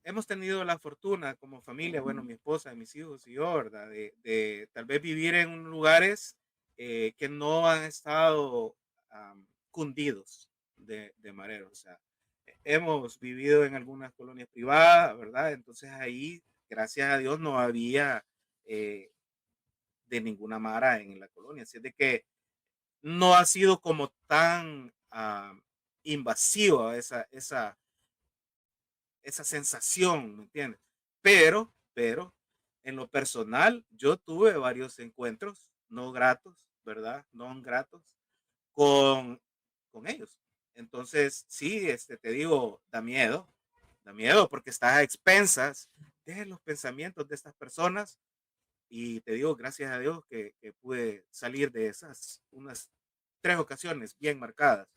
hemos tenido la fortuna como familia, bueno, mi esposa, mis hijos y yo, ¿verdad? De tal vez vivir en lugares que no han estado cundidos de mareros. O sea, hemos vivido en algunas colonias privadas, ¿verdad? Entonces ahí, gracias a Dios, no había eh, de ninguna mara en la colonia. Así es de que no ha sido como tan invasiva esa sensación, ¿me entiendes? Pero, en lo personal, yo tuve varios encuentros no gratos, ¿verdad? No gratos con ellos. Entonces, sí, te digo, da miedo porque estás a expensas de los pensamientos de estas personas y te digo, gracias a Dios que pude salir de esas, unas 3 ocasiones bien marcadas,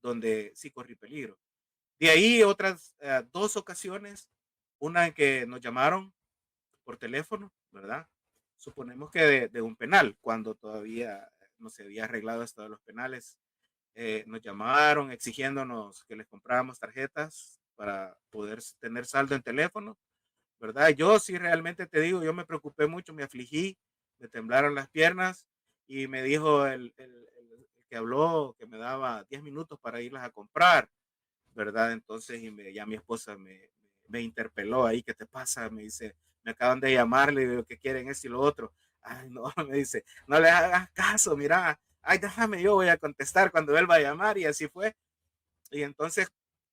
donde sí corrí peligro. De ahí otras 2 ocasiones, una en que nos llamaron por teléfono, ¿verdad? Suponemos que de un penal, cuando todavía no se había arreglado esto de los penales. Nos llamaron exigiéndonos que les compráramos tarjetas para poder tener saldo en teléfono, ¿verdad? Yo sí realmente te digo, yo me preocupé mucho, me afligí, me temblaron las piernas y me dijo el que habló que me daba 10 minutos para irlas a comprar, ¿verdad? Entonces, ya mi esposa me interpeló ahí, ¿qué te pasa? Me dice, me acaban de llamarle, digo, ¿qué quieren esto y lo otro? Ay, no, me dice, no le hagas caso, mira, ay, déjame, yo voy a contestar cuando él va a llamar y así fue. Y entonces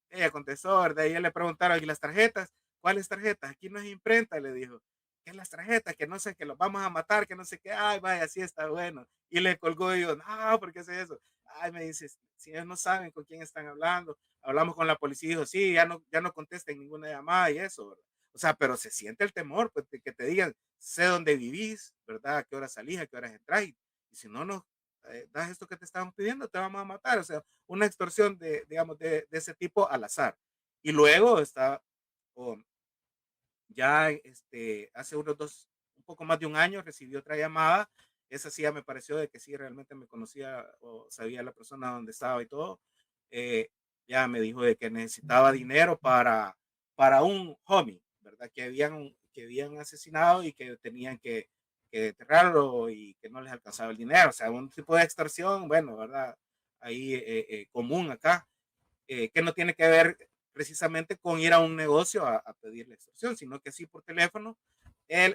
ella contestó, ¿verdad? Y le preguntaron, ¿y las tarjetas? ¿Cuáles tarjetas? Aquí no es imprenta, le dijo. ¿Qué las tarjetas? Que no sé, que los vamos a matar, que no sé qué. Ay, vaya, así está bueno. Y le colgó y yo, no, ¿por qué hace eso? Ay, me dice, si ellos no saben con quién están hablando. Hablamos con la policía y dijo, sí, ya no contesten ninguna llamada y eso, ¿verdad? O sea, pero se siente el temor, pues, de que te digan, sé dónde vivís, ¿verdad? A qué hora salís, a qué horas entras. Y si no nos das esto que te estamos pidiendo, te vamos a matar. O sea, una extorsión digamos, de ese tipo al azar. Y luego está, oh, ya hace un poco más de un año recibí otra llamada. Esa sí ya me pareció de que sí realmente me conocía o sabía la persona donde estaba y todo. Eh, ya me dijo de que necesitaba dinero para un homie, ¿verdad? Que habían asesinado y que tenían que enterrarlo y que no les alcanzaba el dinero. O sea, un tipo de extorsión, bueno, ¿verdad? Ahí común acá, que no tiene que ver precisamente con ir a un negocio a pedirle extorsión, sino que sí por teléfono.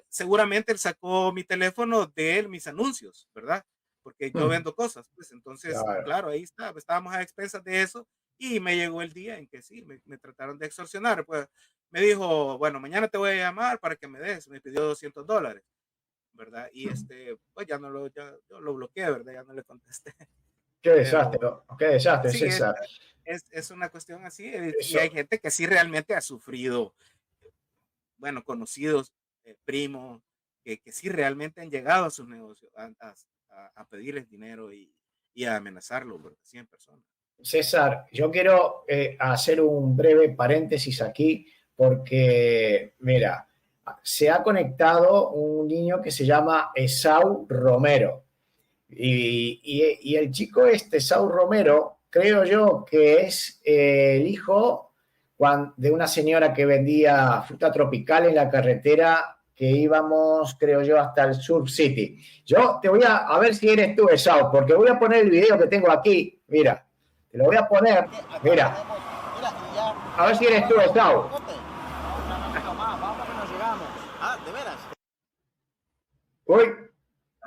Seguramente él sacó mi teléfono de él, mis anuncios, ¿verdad? Porque yo vendo cosas, pues entonces, Claro. claro, ahí está, estábamos a expensas de eso Y me llegó el día en que sí, me trataron de extorsionar. Pues me dijo, bueno, mañana te voy a llamar para que me des. Me pidió $200, ¿verdad? Y pues ya no lo, ya, yo lo bloqueé, ¿verdad? Ya no le contesté. Pero qué desastre, sí, César. es una cuestión así. Y hay Eso, gente que sí realmente ha sufrido, bueno, conocidos, primos, que sí realmente han llegado a sus negocios a pedirles dinero y a amenazarlos, ¿verdad? 100 personas. César, yo quiero hacer un breve paréntesis aquí porque, mira, se ha conectado un niño que se llama Esau Romero. Y el chico este, Esau Romero, creo yo que es el hijo de una señora que vendía fruta tropical en la carretera que íbamos, creo yo, hasta el Surf City. Yo te voy a ver si eres tú, Esau, porque voy a poner el video que tengo aquí. Mira, te lo voy a poner. Mira, a ver si eres tú, Esau. Ah, ¿de veras? Uy,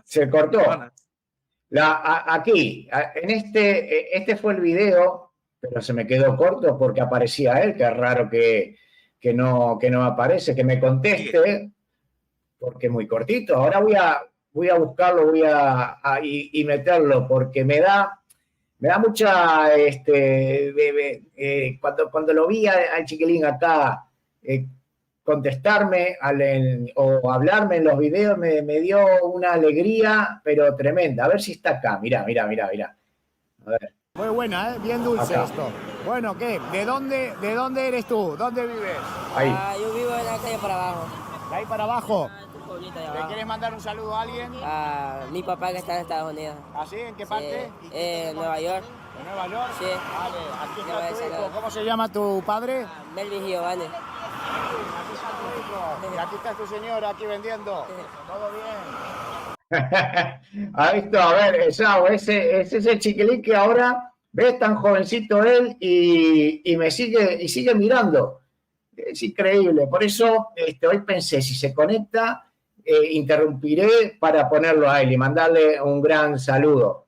se cortó. Personas. Aquí, en este fue el video, pero se me quedó corto porque aparecía él, que es raro que no aparece, que me conteste, porque es muy cortito. Ahora voy a buscarlo, y meterlo, porque me da mucha, cuando lo vi al chiquilín acá, contestarme o hablarme en los videos me dio una alegría, pero tremenda. A ver si está acá. Mirá. A ver. Muy buena, ¿eh? Bien dulce Acá. esto. Bueno, ¿qué? ¿De dónde eres tú? ¿Dónde vives? Ahí. Yo vivo en la calle para abajo. De ahí para abajo. Tu pueblito de ¿Le abajo. quieres mandar un saludo a alguien? Mi papá que está en Estados Unidos. ¿Así? ¿En qué parte? Nueva York. ¿De Nueva York? Sí. Vale, aquí Yo voy a está tu hijo. sacar. ¿Cómo se llama tu padre? Melvin Giovanni. Aquí está tu hijo. Y aquí está tu señora aquí vendiendo. Todo bien. ¿Ha visto? A ver, Esau, ese es el chiquilín que ahora ves tan jovencito él y me sigue mirando. Es increíble. Por eso hoy pensé, si se conecta, interrumpiré para ponerlo a él y mandarle un gran saludo.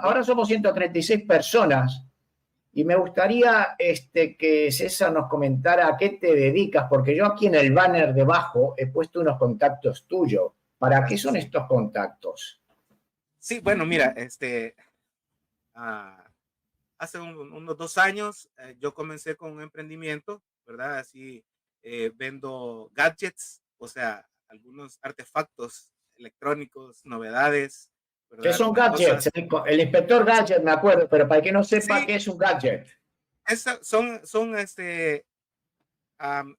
Ahora somos 136 personas y me gustaría que César nos comentara a qué te dedicas, porque yo aquí en el banner debajo he puesto unos contactos tuyos. ¿Para qué son estos contactos? Sí, bueno, mira, hace unos 2 años yo comencé con un emprendimiento, ¿verdad? Así vendo gadgets, o sea, algunos artefactos electrónicos, novedades, ¿verdad? ¿Qué son gadgets? El inspector gadget, me acuerdo, pero para el que no sepa Sí, qué es un gadget. son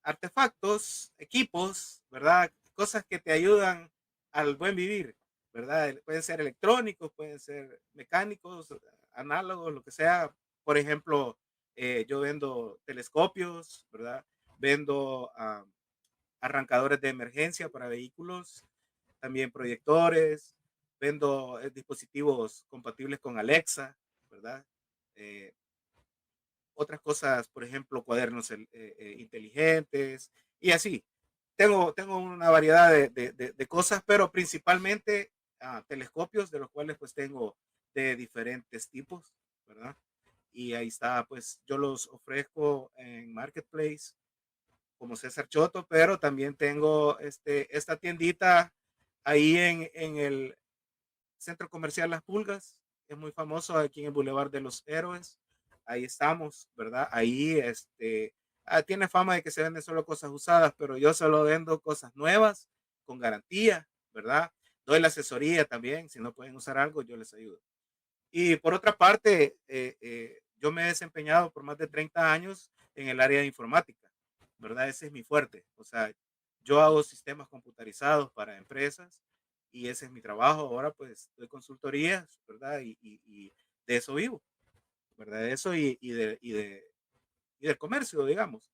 artefactos, equipos, ¿verdad? Cosas que te ayudan al buen vivir, ¿verdad? Pueden ser electrónicos, pueden ser mecánicos, análogos, lo que sea. Por ejemplo, yo vendo telescopios, ¿verdad? Vendo arrancadores de emergencia para vehículos, también proyectores, vendo dispositivos compatibles con Alexa, ¿verdad? Otras cosas, por ejemplo, cuadernos inteligentes y así. Tengo una variedad de cosas, pero principalmente telescopios, de los cuales pues tengo de diferentes tipos, ¿verdad? Y ahí está, pues yo los ofrezco en Marketplace como César Choto, pero también tengo esta tiendita ahí en el Centro Comercial Las Pulgas, es muy famoso aquí en el Boulevard de los Héroes. Ahí estamos, ¿verdad? Ahí tiene fama de que se venden solo cosas usadas, pero yo solo vendo cosas nuevas, con garantía, ¿verdad? Doy la asesoría también, si no pueden usar algo, yo les ayudo. Y por otra parte, yo me he desempeñado por más de 30 años en el área de informática, ¿verdad? Ese es mi fuerte. O sea, yo hago sistemas computarizados para empresas y ese es mi trabajo. Ahora pues doy consultorías, ¿verdad? Y de eso vivo, ¿verdad? De eso y del comercio, digamos.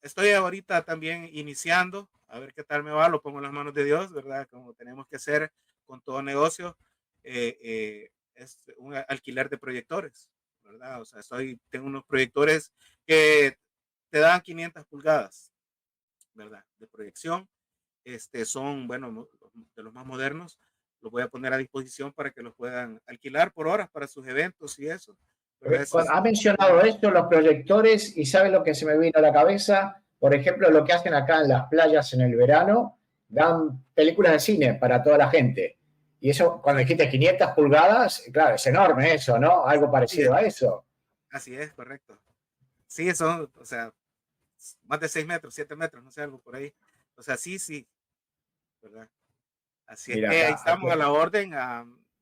Estoy ahorita también iniciando, a ver qué tal me va, lo pongo en las manos de Dios, ¿verdad? Como tenemos que hacer con todo negocio, es un alquiler de proyectores, ¿verdad? O sea, tengo unos proyectores que te dan 500 pulgadas, ¿verdad? De proyección. Son, bueno, de los más modernos. Los voy a poner a disposición para que los puedan alquilar por horas para sus eventos y eso. Pero eso es- Ha mencionado esto, los proyectores, y ¿sabe lo que se me vino a la cabeza? Por ejemplo, lo que hacen acá en las playas en el verano, dan películas de cine para toda la gente. Y eso, cuando dijiste 500 pulgadas, claro, es enorme eso, ¿no? Algo parecido a eso. Así es, correcto. Sí, son, o sea, más de 6 metros, 7 metros, no sé, algo por ahí. O sea, sí, ¿verdad? Así es Mira que ahí acá, estamos a la orden.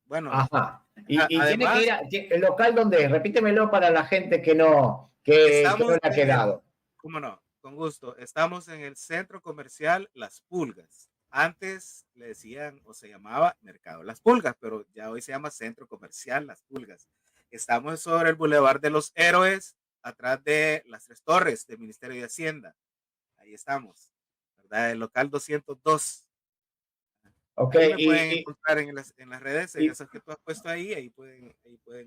Bueno, ajá. Y tiene que además, ir ¿el local dónde es? Repítemelo para la gente que no estamos le ha en quedado. ¿cómo no? Con gusto. Estamos en el centro comercial Las Pulgas. Antes le decían o se llamaba Mercado Las Pulgas, pero ya hoy se llama Centro Comercial Las Pulgas. Estamos sobre el Boulevard de los Héroes, atrás de las 3 torres del Ministerio de Hacienda. Ahí estamos, ¿verdad? El local 202. Ok, Ahí me pueden encontrar en las redes, en y- esas que tú has puesto ahí pueden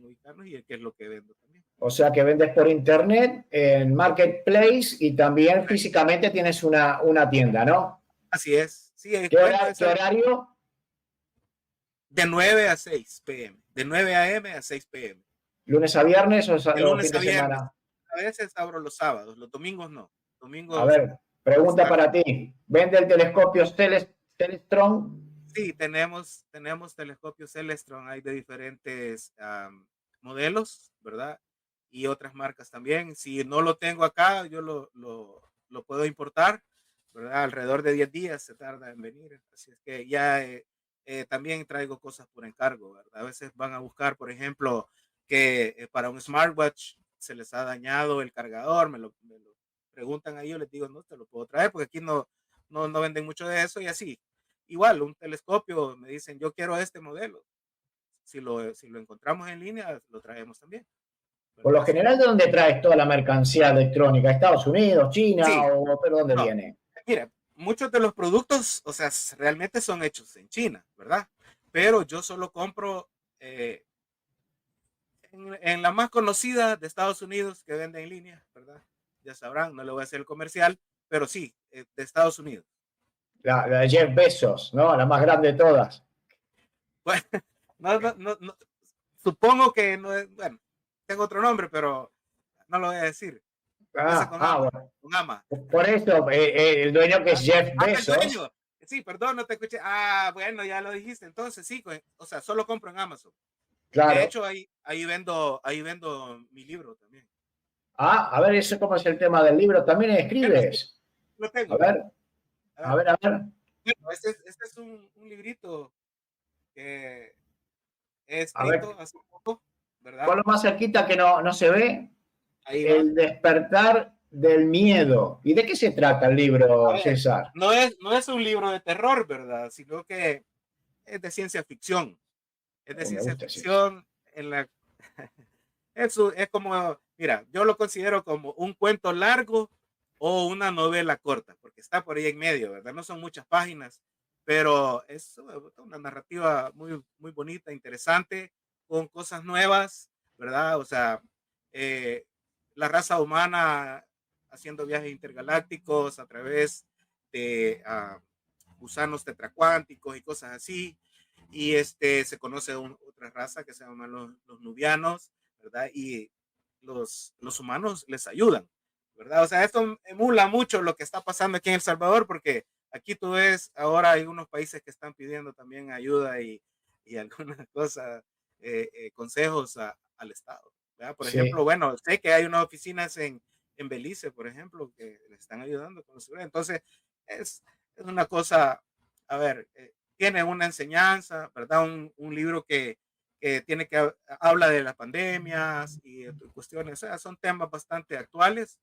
ubicarnos y qué es lo que vendo también. o sea que vendes por internet, en Marketplace y también físicamente tienes una tienda, ¿no? Así es. Sí, ¿Qué bueno, qué horario? de 9 a 6 p.m. De 9 a.m. a 6 p.m. ¿Lunes a viernes o De lunes fin de a viernes. semana? A veces abro los sábados, los domingos no. A Domingos. ver, pregunta para ti. ¿Vende el telescopio Celestron? Sí, tenemos telescopios Celestron, hay de diferentes modelos, ¿verdad? Y otras marcas también. Si no lo tengo acá, yo lo puedo importar, ¿verdad? Alrededor de 10 días se tarda en venir. Así es que ya también traigo cosas por encargo, ¿verdad? A veces van a buscar, por ejemplo, que para un smartwatch se les ha dañado el cargador, me lo preguntan ahí, yo les digo, no, te lo puedo traer, porque aquí no venden mucho de eso y así. Igual, un telescopio, me dicen, yo quiero este modelo. Si lo encontramos en línea, lo traemos también. Por lo general, ¿de dónde traes toda la mercancía electrónica? ¿Estados Unidos, China Sí, o pero dónde no, viene? mira, muchos de los productos, o sea, realmente son hechos en China, ¿verdad? Pero yo solo compro en la más conocida de Estados Unidos que vende en línea, ¿verdad? Ya sabrán, no le voy a hacer el comercial, pero sí, de Estados Unidos. La de Jeff Bezos, ¿no? La más grande de todas. Bueno, no, supongo que no es, bueno, tengo otro nombre, pero no lo voy a decir. Empieza con ama, Bueno. con ama. Por eso, el dueño que es Jeff El Bezos. dueño. Sí, perdón, no te escuché. Ah, bueno, ya lo dijiste. Entonces, sí, o sea, solo compro en Amazon. Claro. De hecho, ahí vendo mi libro también. A ver, eso cómo es el tema del libro. ¿También escribes? Lo tengo. A ver. Bueno, este es un librito que he escrito hace poco, ¿verdad? Con lo más cerquita que no se ve. Ahí El despertar del miedo. ¿Y de qué se trata el libro, ver, César? no es un libro de terror, ¿verdad? Sino que es de ciencia ficción. Es de ciencia ficción en la... Eso es como, mira, yo lo considero como un cuento largo o una novela corta, porque está por ahí en medio, ¿verdad? No son muchas páginas, pero es una narrativa muy, muy bonita, interesante, con cosas nuevas, ¿verdad? O sea, la raza humana haciendo viajes intergalácticos a través de gusanos tetracuánticos y cosas así. Y se conoce otra raza que se llaman los nubianos, ¿verdad? Y los humanos les ayudan, ¿verdad? O sea, esto emula mucho lo que está pasando aquí en El Salvador, porque aquí tú ves, ahora hay unos países que están pidiendo también ayuda y algunas cosas, consejos al Estado, ¿verdad? Por ejemplo, bueno, sé que hay unas oficinas en Belice, por ejemplo, que le están ayudando con seguridad. Entonces, es una cosa, a ver, tiene una enseñanza, ¿verdad? Un libro que tiene que habla de las pandemias y cuestiones, o sea, son temas bastante actuales,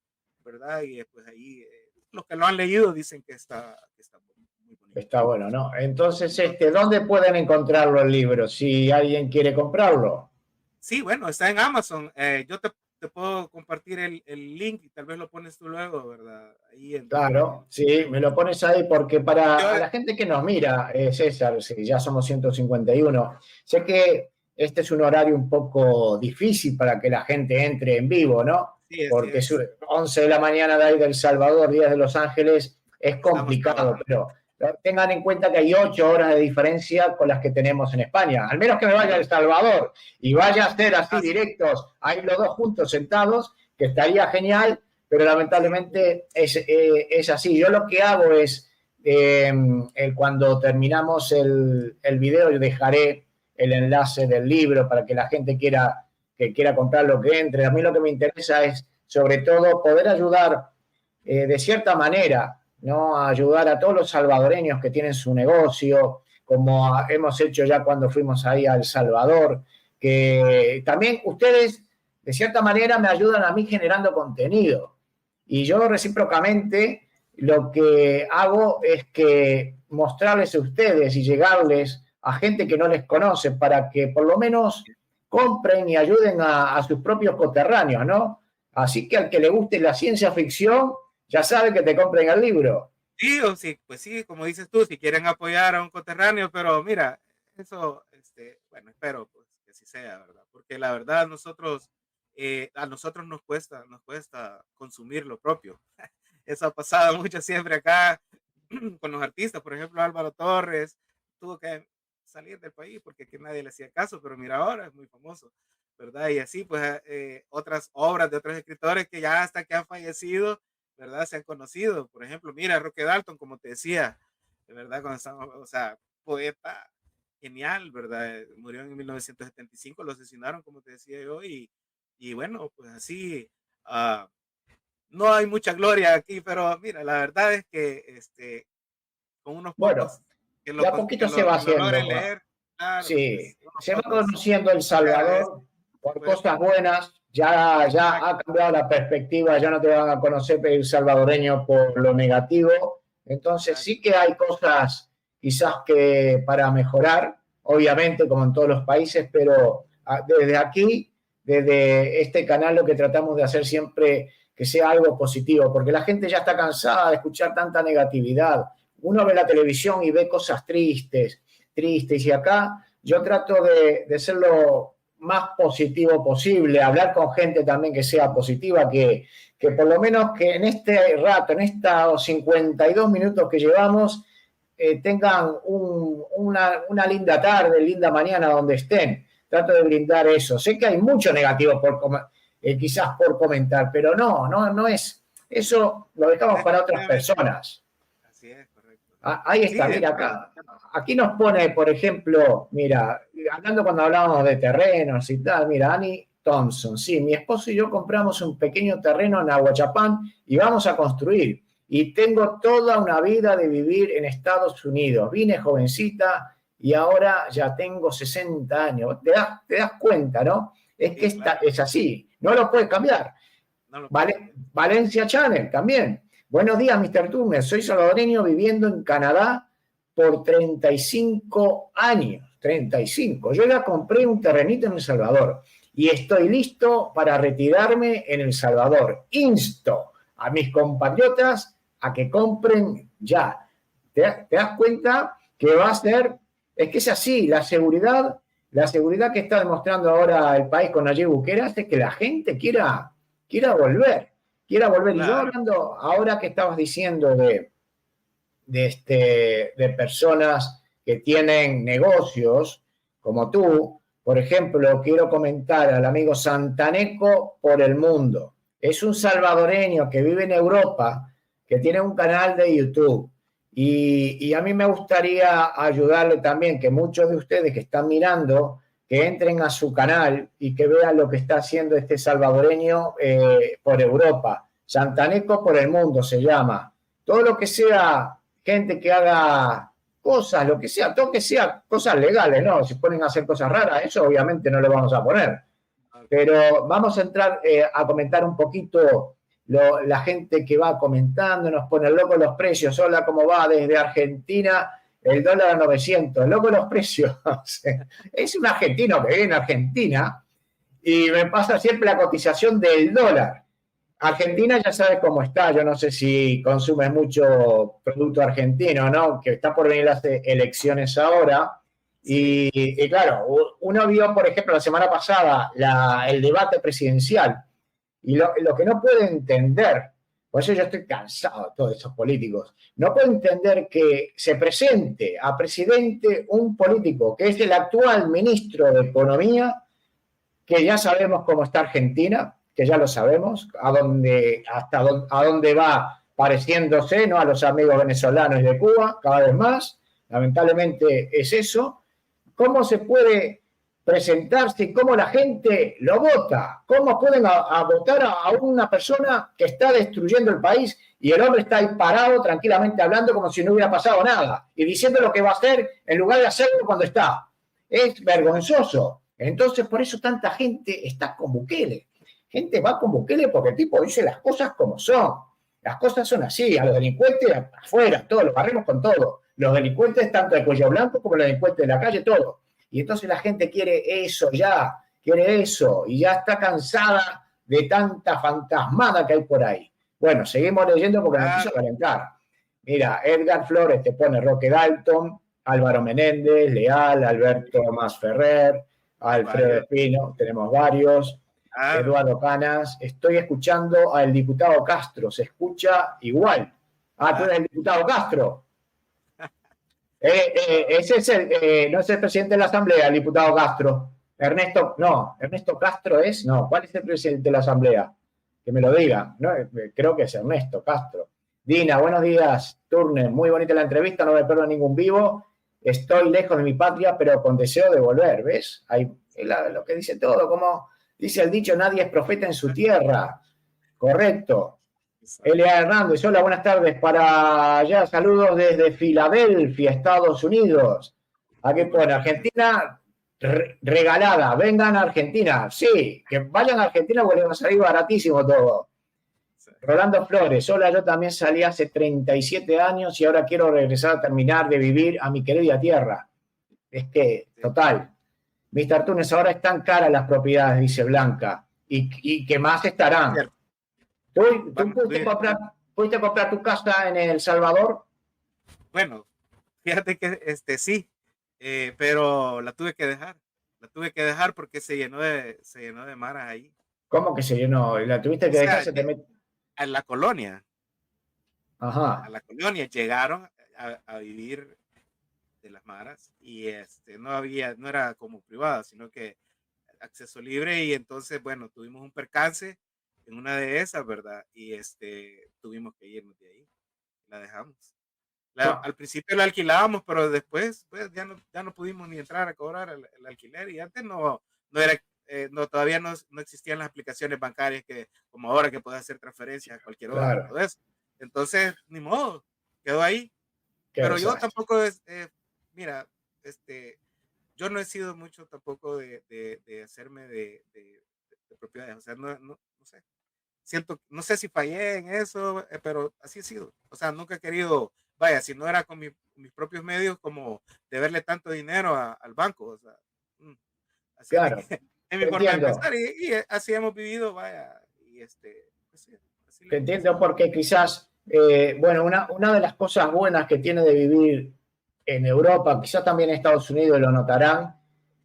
¿verdad? Y pues ahí los que lo han leído dicen que está muy bonito. Está bueno, ¿no? Entonces, ¿dónde pueden encontrarlo el libro si alguien quiere comprarlo? Sí, bueno, está en Amazon. Yo te puedo compartir el link y tal vez lo pones tú luego, ¿verdad? Ahí claro, sí, me lo pones ahí porque para la gente que nos mira, César, sí, ya somos 151, sé que este es un horario un poco difícil para que la gente entre en vivo, ¿no? Sí, porque es 11 de la mañana de ahí del Salvador, 10 de Los Ángeles, es complicado, pero tengan en cuenta que hay 8 horas de diferencia con las que tenemos en España. Al menos que me vaya a El Salvador y vaya a ser así directos, ahí los dos juntos sentados, que estaría genial, pero lamentablemente es así. Yo lo que hago es, cuando terminamos el video, yo dejaré el enlace del libro para que la gente que quiera comprar lo que entre. A mí lo que me interesa es, sobre todo, poder ayudar de cierta manera, ¿no? A ayudar a todos los salvadoreños que tienen su negocio, como hemos hecho ya cuando fuimos ahí a El Salvador, que también ustedes, de cierta manera, me ayudan a mí generando contenido. Y yo recíprocamente lo que hago es que mostrarles a ustedes y llegarles a gente que no les conoce para que por lo menos compren y ayuden a sus propios coterráneos, ¿no? Así que al que le guste la ciencia ficción, ya sabe que te compren el libro. Sí, o sí, pues sí, como dices tú, si quieren apoyar a un coterráneo, pero mira, eso, bueno, espero pues que así sea, ¿verdad? Porque la verdad a nosotros nos cuesta consumir lo propio. Eso ha pasado mucho siempre acá con los artistas. Por ejemplo, Álvaro Torres tuvo que salir del país porque aquí nadie le hacía caso, pero mira ahora es muy famoso, ¿verdad? Y así pues otras obras de otros escritores que ya hasta que han fallecido, ¿verdad? Se han conocido. Por ejemplo, mira, Roque Dalton, como te decía, de verdad, cuando estamos, o sea, poeta genial, ¿verdad? Murió en 1975, lo asesinaron, como te decía yo, y bueno, pues así, no hay mucha gloria aquí, pero mira, la verdad es que con unos pocos que de a poquito se va haciendo. Leer, claro, sí, pues, se va conociendo El Salvador por cosas buenas. Ya ha cambiado la perspectiva, ya no te van a conocer el salvadoreño por lo negativo. Entonces sí que hay cosas quizás que para mejorar, obviamente como en todos los países, pero desde aquí, desde este canal, lo que tratamos de hacer siempre que sea algo positivo, porque la gente ya está cansada de escuchar tanta negatividad. Uno ve la televisión y ve cosas tristes, y acá yo trato de ser lo más positivo posible, hablar con gente también que sea positiva, que por lo menos que en este rato, en estos 52 minutos que llevamos, tengan una linda tarde, linda mañana donde estén. Trato de brindar eso. Sé que hay mucho negativo quizás por comentar, pero no es. Eso lo dejamos para otras personas. Así es, correcto. Ahí está, mira acá. Aquí nos pone, por ejemplo, mira, hablando cuando hablábamos de terrenos y tal, mira, Annie Thompson, sí, mi esposo y yo compramos un pequeño terreno en Aguachapán y vamos a construir. Y tengo toda una vida de vivir en Estados Unidos. Vine jovencita y ahora ya tengo 60 años. ¿Te das cuenta, no? Es que es así, no lo puedes cambiar. Valencia Channel también. Buenos días, Mr. Turner. Soy salvadoreño viviendo en Canadá por 35 años. 35. Yo ya compré un terrenito en El Salvador y estoy listo para retirarme en El Salvador. Insto a mis compatriotas a que compren ya. ¿Te das cuenta que va a ser? Es que es así, la seguridad que está demostrando ahora el país con Nayib Bukele hace que la gente quiera volver. Claro. Y yo hablando, ahora que estabas diciendo de personas que tienen negocios, como tú, por ejemplo, quiero comentar al amigo Santaneco por el Mundo. Es un salvadoreño que vive en Europa, que tiene un canal de YouTube. Y a mí me gustaría ayudarle también, que muchos de ustedes que están mirando, que entren a su canal y que vean lo que está haciendo este salvadoreño por Europa. Santaneco por el Mundo se llama. Todo lo que sea gente que haga cosas, lo que sea, todo que sea cosas legales, ¿no? Si ponen a hacer cosas raras, eso obviamente no le vamos a poner. Pero vamos a entrar a comentar un poquito la gente que va comentando, nos pone loco los precios. Hola, ¿cómo va? Desde Argentina, el dólar a 900. Loco los precios. Es un argentino que vive en Argentina y me pasa siempre la cotización del dólar. Argentina ya sabes cómo está. Yo no sé si consumes mucho producto argentino, ¿no? Que está por venir las elecciones ahora. Y claro, uno vio, por ejemplo, la semana pasada el debate presidencial. Y lo que no puede entender Por eso yo estoy cansado de todos esos políticos. No puedo entender que se presente a presidente un político que es el actual ministro de Economía, que ya sabemos cómo está Argentina, que ya lo sabemos, a dónde va pareciéndose, ¿no?, a los amigos venezolanos y de Cuba, cada vez más. Lamentablemente es eso. ¿Cómo se puede presentarse y cómo la gente lo vota? ¿Cómo pueden votar a una persona que está destruyendo el país y el hombre está ahí parado tranquilamente hablando como si no hubiera pasado nada y diciendo lo que va a hacer en lugar de hacerlo cuando está? Es vergonzoso. Entonces, por eso tanta gente está con Bukele. Gente va con Bukele porque el tipo dice las cosas como son. Las cosas son así. A los delincuentes afuera, todos los barremos con todo. Los delincuentes tanto de cuello blanco como los delincuentes de la calle, todo. Y entonces la gente quiere eso ya, quiere eso, y ya está cansada de tanta fantasmada que hay por ahí. Bueno, seguimos leyendo porque nos quiso calentar. Mira, Edgar Flores te pone Roque Dalton, Álvaro Menéndez, Leal, Alberto Masferrer, Alfredo Espino, tenemos varios. Eduardo Canas, estoy escuchando al diputado Castro, se escucha igual. Tú eres el diputado Castro. Ese es no es el presidente de la Asamblea, el diputado Castro. Ernesto Castro es, no, ¿cuál es el presidente de la Asamblea? Que me lo diga, no, creo que es Ernesto Castro. Dina, buenos días, Turner, muy bonita la entrevista, no me pierdo ningún vivo, estoy lejos de mi patria, pero con deseo de volver, ¿ves? Ahí lo que dice todo, como dice el dicho, nadie es profeta en su tierra, correcto. Elia Hernández, hola, buenas tardes para allá, saludos desde Filadelfia, Estados Unidos. Aquí pone Argentina regalada, vengan a Argentina, sí, que vayan a Argentina porque les va a salir baratísimo todo. Rolando Flores, hola, yo también salí hace 37 años y ahora quiero regresar a terminar de vivir a mi querida tierra. Es que, total, Mr. Túnez, ahora están caras las propiedades, dice Blanca, y que más estarán. ¿Tú pudiste comprar tu casa en El Salvador? Bueno, fíjate que sí, pero la tuve que dejar. La tuve que dejar porque se llenó de maras ahí. ¿Cómo que se llenó? ¿La tuviste que dejar? A la colonia. Ajá. A la colonia llegaron a vivir de las maras y no era como privada, sino que acceso libre, y entonces, bueno, tuvimos un percance en una de esas, ¿verdad? Y tuvimos que irnos de ahí. La dejamos. Al principio la alquilábamos, pero después pues, ya no pudimos ni entrar a cobrar el alquiler, y antes todavía no existían las aplicaciones bancarias como ahora, que puedes hacer transferencias a cualquier hora. Claro. Todo eso. Entonces, ni modo, quedó ahí. Pero yo tampoco mira, yo no he sido mucho tampoco de hacerme de propiedades, o sea, no sé. No sé si fallé en eso, pero así he sido. O sea, nunca he querido, vaya, si no era con mis propios medios, como deberle tanto dinero al banco. O sea, así claro. Es mi forma de pensar, y así hemos vivido, vaya. Y pues sí, te entiendo, porque quizás, bueno, una de las cosas buenas que tiene de vivir en Europa, quizás también en Estados Unidos lo notarán,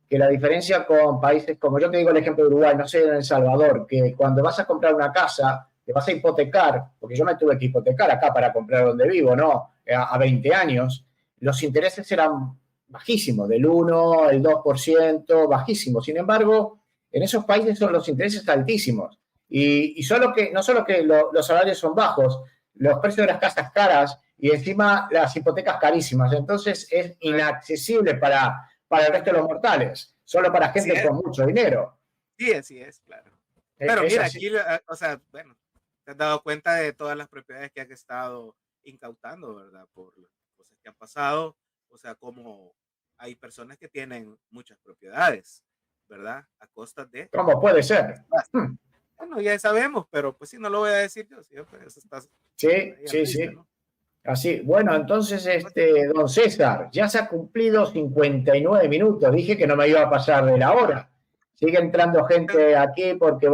que la diferencia con países, como yo te digo el ejemplo de Uruguay, no sé, en El Salvador, que cuando vas a comprar una casa, te vas a hipotecar, porque yo me tuve que hipotecar acá para comprar donde vivo, ¿no? A 20 años, los intereses eran bajísimos, del 1, el 2%, bajísimos. Sin embargo, en esos países son los intereses altísimos. Y no solo que los salarios son bajos, los precios de las casas caras y encima las hipotecas carísimas. Entonces es inaccesible para el resto de los mortales, solo para gente con mucho dinero. Sí, así es, claro. Pero mira, aquí, o sea, bueno, te has dado cuenta de todas las propiedades que han estado incautando, ¿verdad? Por las cosas que han pasado, o sea, como hay personas que tienen muchas propiedades, ¿verdad? A costa de... ¿Cómo puede ser? Bueno, ya sabemos, pero pues sí, no lo voy a decir yo. Sí. ¿No? Así, bueno, entonces, don César, ya se ha cumplido 59 minutos. Dije que no me iba a pasar de la hora. Sigue entrando gente aquí porque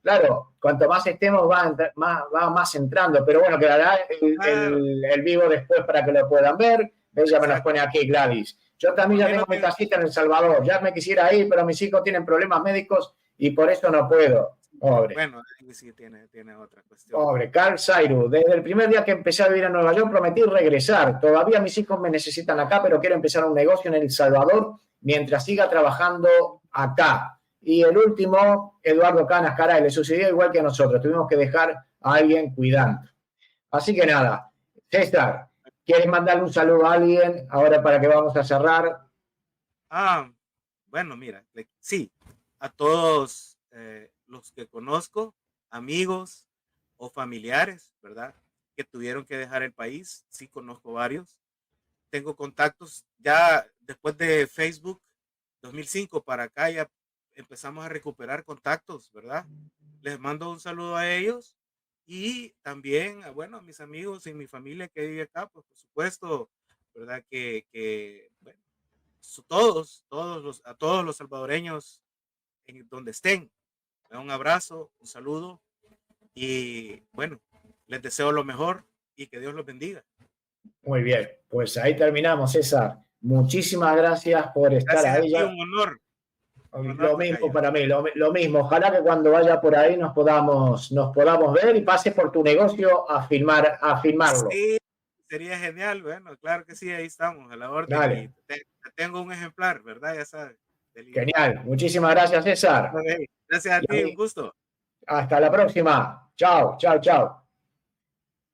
claro, cuanto más estemos, va más entrando. Pero bueno, quedará el vivo después para que lo puedan ver. Ella me los pone aquí, Gladys. Yo también ya tengo mi casita en El Salvador. Ya me quisiera ir, pero mis hijos tienen problemas médicos y por eso no puedo. Pobre. Bueno, ahí sí tiene otra cuestión. Pobre, Carl Sairu. Desde el primer día que empecé a vivir en Nueva York prometí regresar. Todavía mis hijos me necesitan acá, pero quiero empezar un negocio en El Salvador mientras siga trabajando acá. Y el último, Eduardo Canas, caray, le sucedió igual que a nosotros. Tuvimos que dejar a alguien cuidando. Así que nada, César, ¿quieres mandarle un saludo a alguien ahora para que vamos a cerrar? Bueno, mira, sí, a todos los que conozco, amigos o familiares, ¿verdad? Que tuvieron que dejar el país. Sí, conozco varios. Tengo contactos ya después de Facebook 2005 para acá, ya empezamos a recuperar contactos, ¿verdad? Les mando un saludo a ellos y también, bueno, a mis amigos y mi familia que vive acá, pues por supuesto, ¿verdad? Bueno, a todos los salvadoreños en donde estén, un abrazo, un saludo y bueno, les deseo lo mejor y que Dios los bendiga. Muy bien, pues ahí terminamos, César. Muchísimas gracias por estar ahí. Un honor. Lo mismo para mí, lo mismo. Ojalá que cuando vaya por ahí nos podamos ver y pases por tu negocio a filmarlo. Sí, sería genial. Bueno, claro que sí, ahí estamos, a la orden. Dale. Tengo un ejemplar, ¿verdad? Ya sabes. Genial. Muchísimas gracias, César. Okay. Gracias a ti, un gusto. Hasta la próxima. Chao, chao, chao.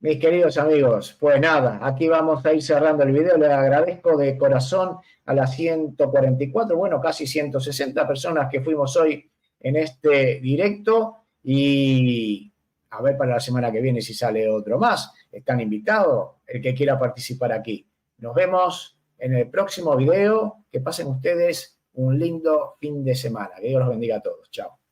Mis queridos amigos, pues nada, aquí vamos a ir cerrando el video. Les agradezco de corazón a las 144, bueno, casi 160 personas que fuimos hoy en este directo y a ver para la semana que viene si sale otro más. Están invitados el que quiera participar aquí. Nos vemos en el próximo video. Que pasen ustedes un lindo fin de semana. Que Dios los bendiga a todos. Chao.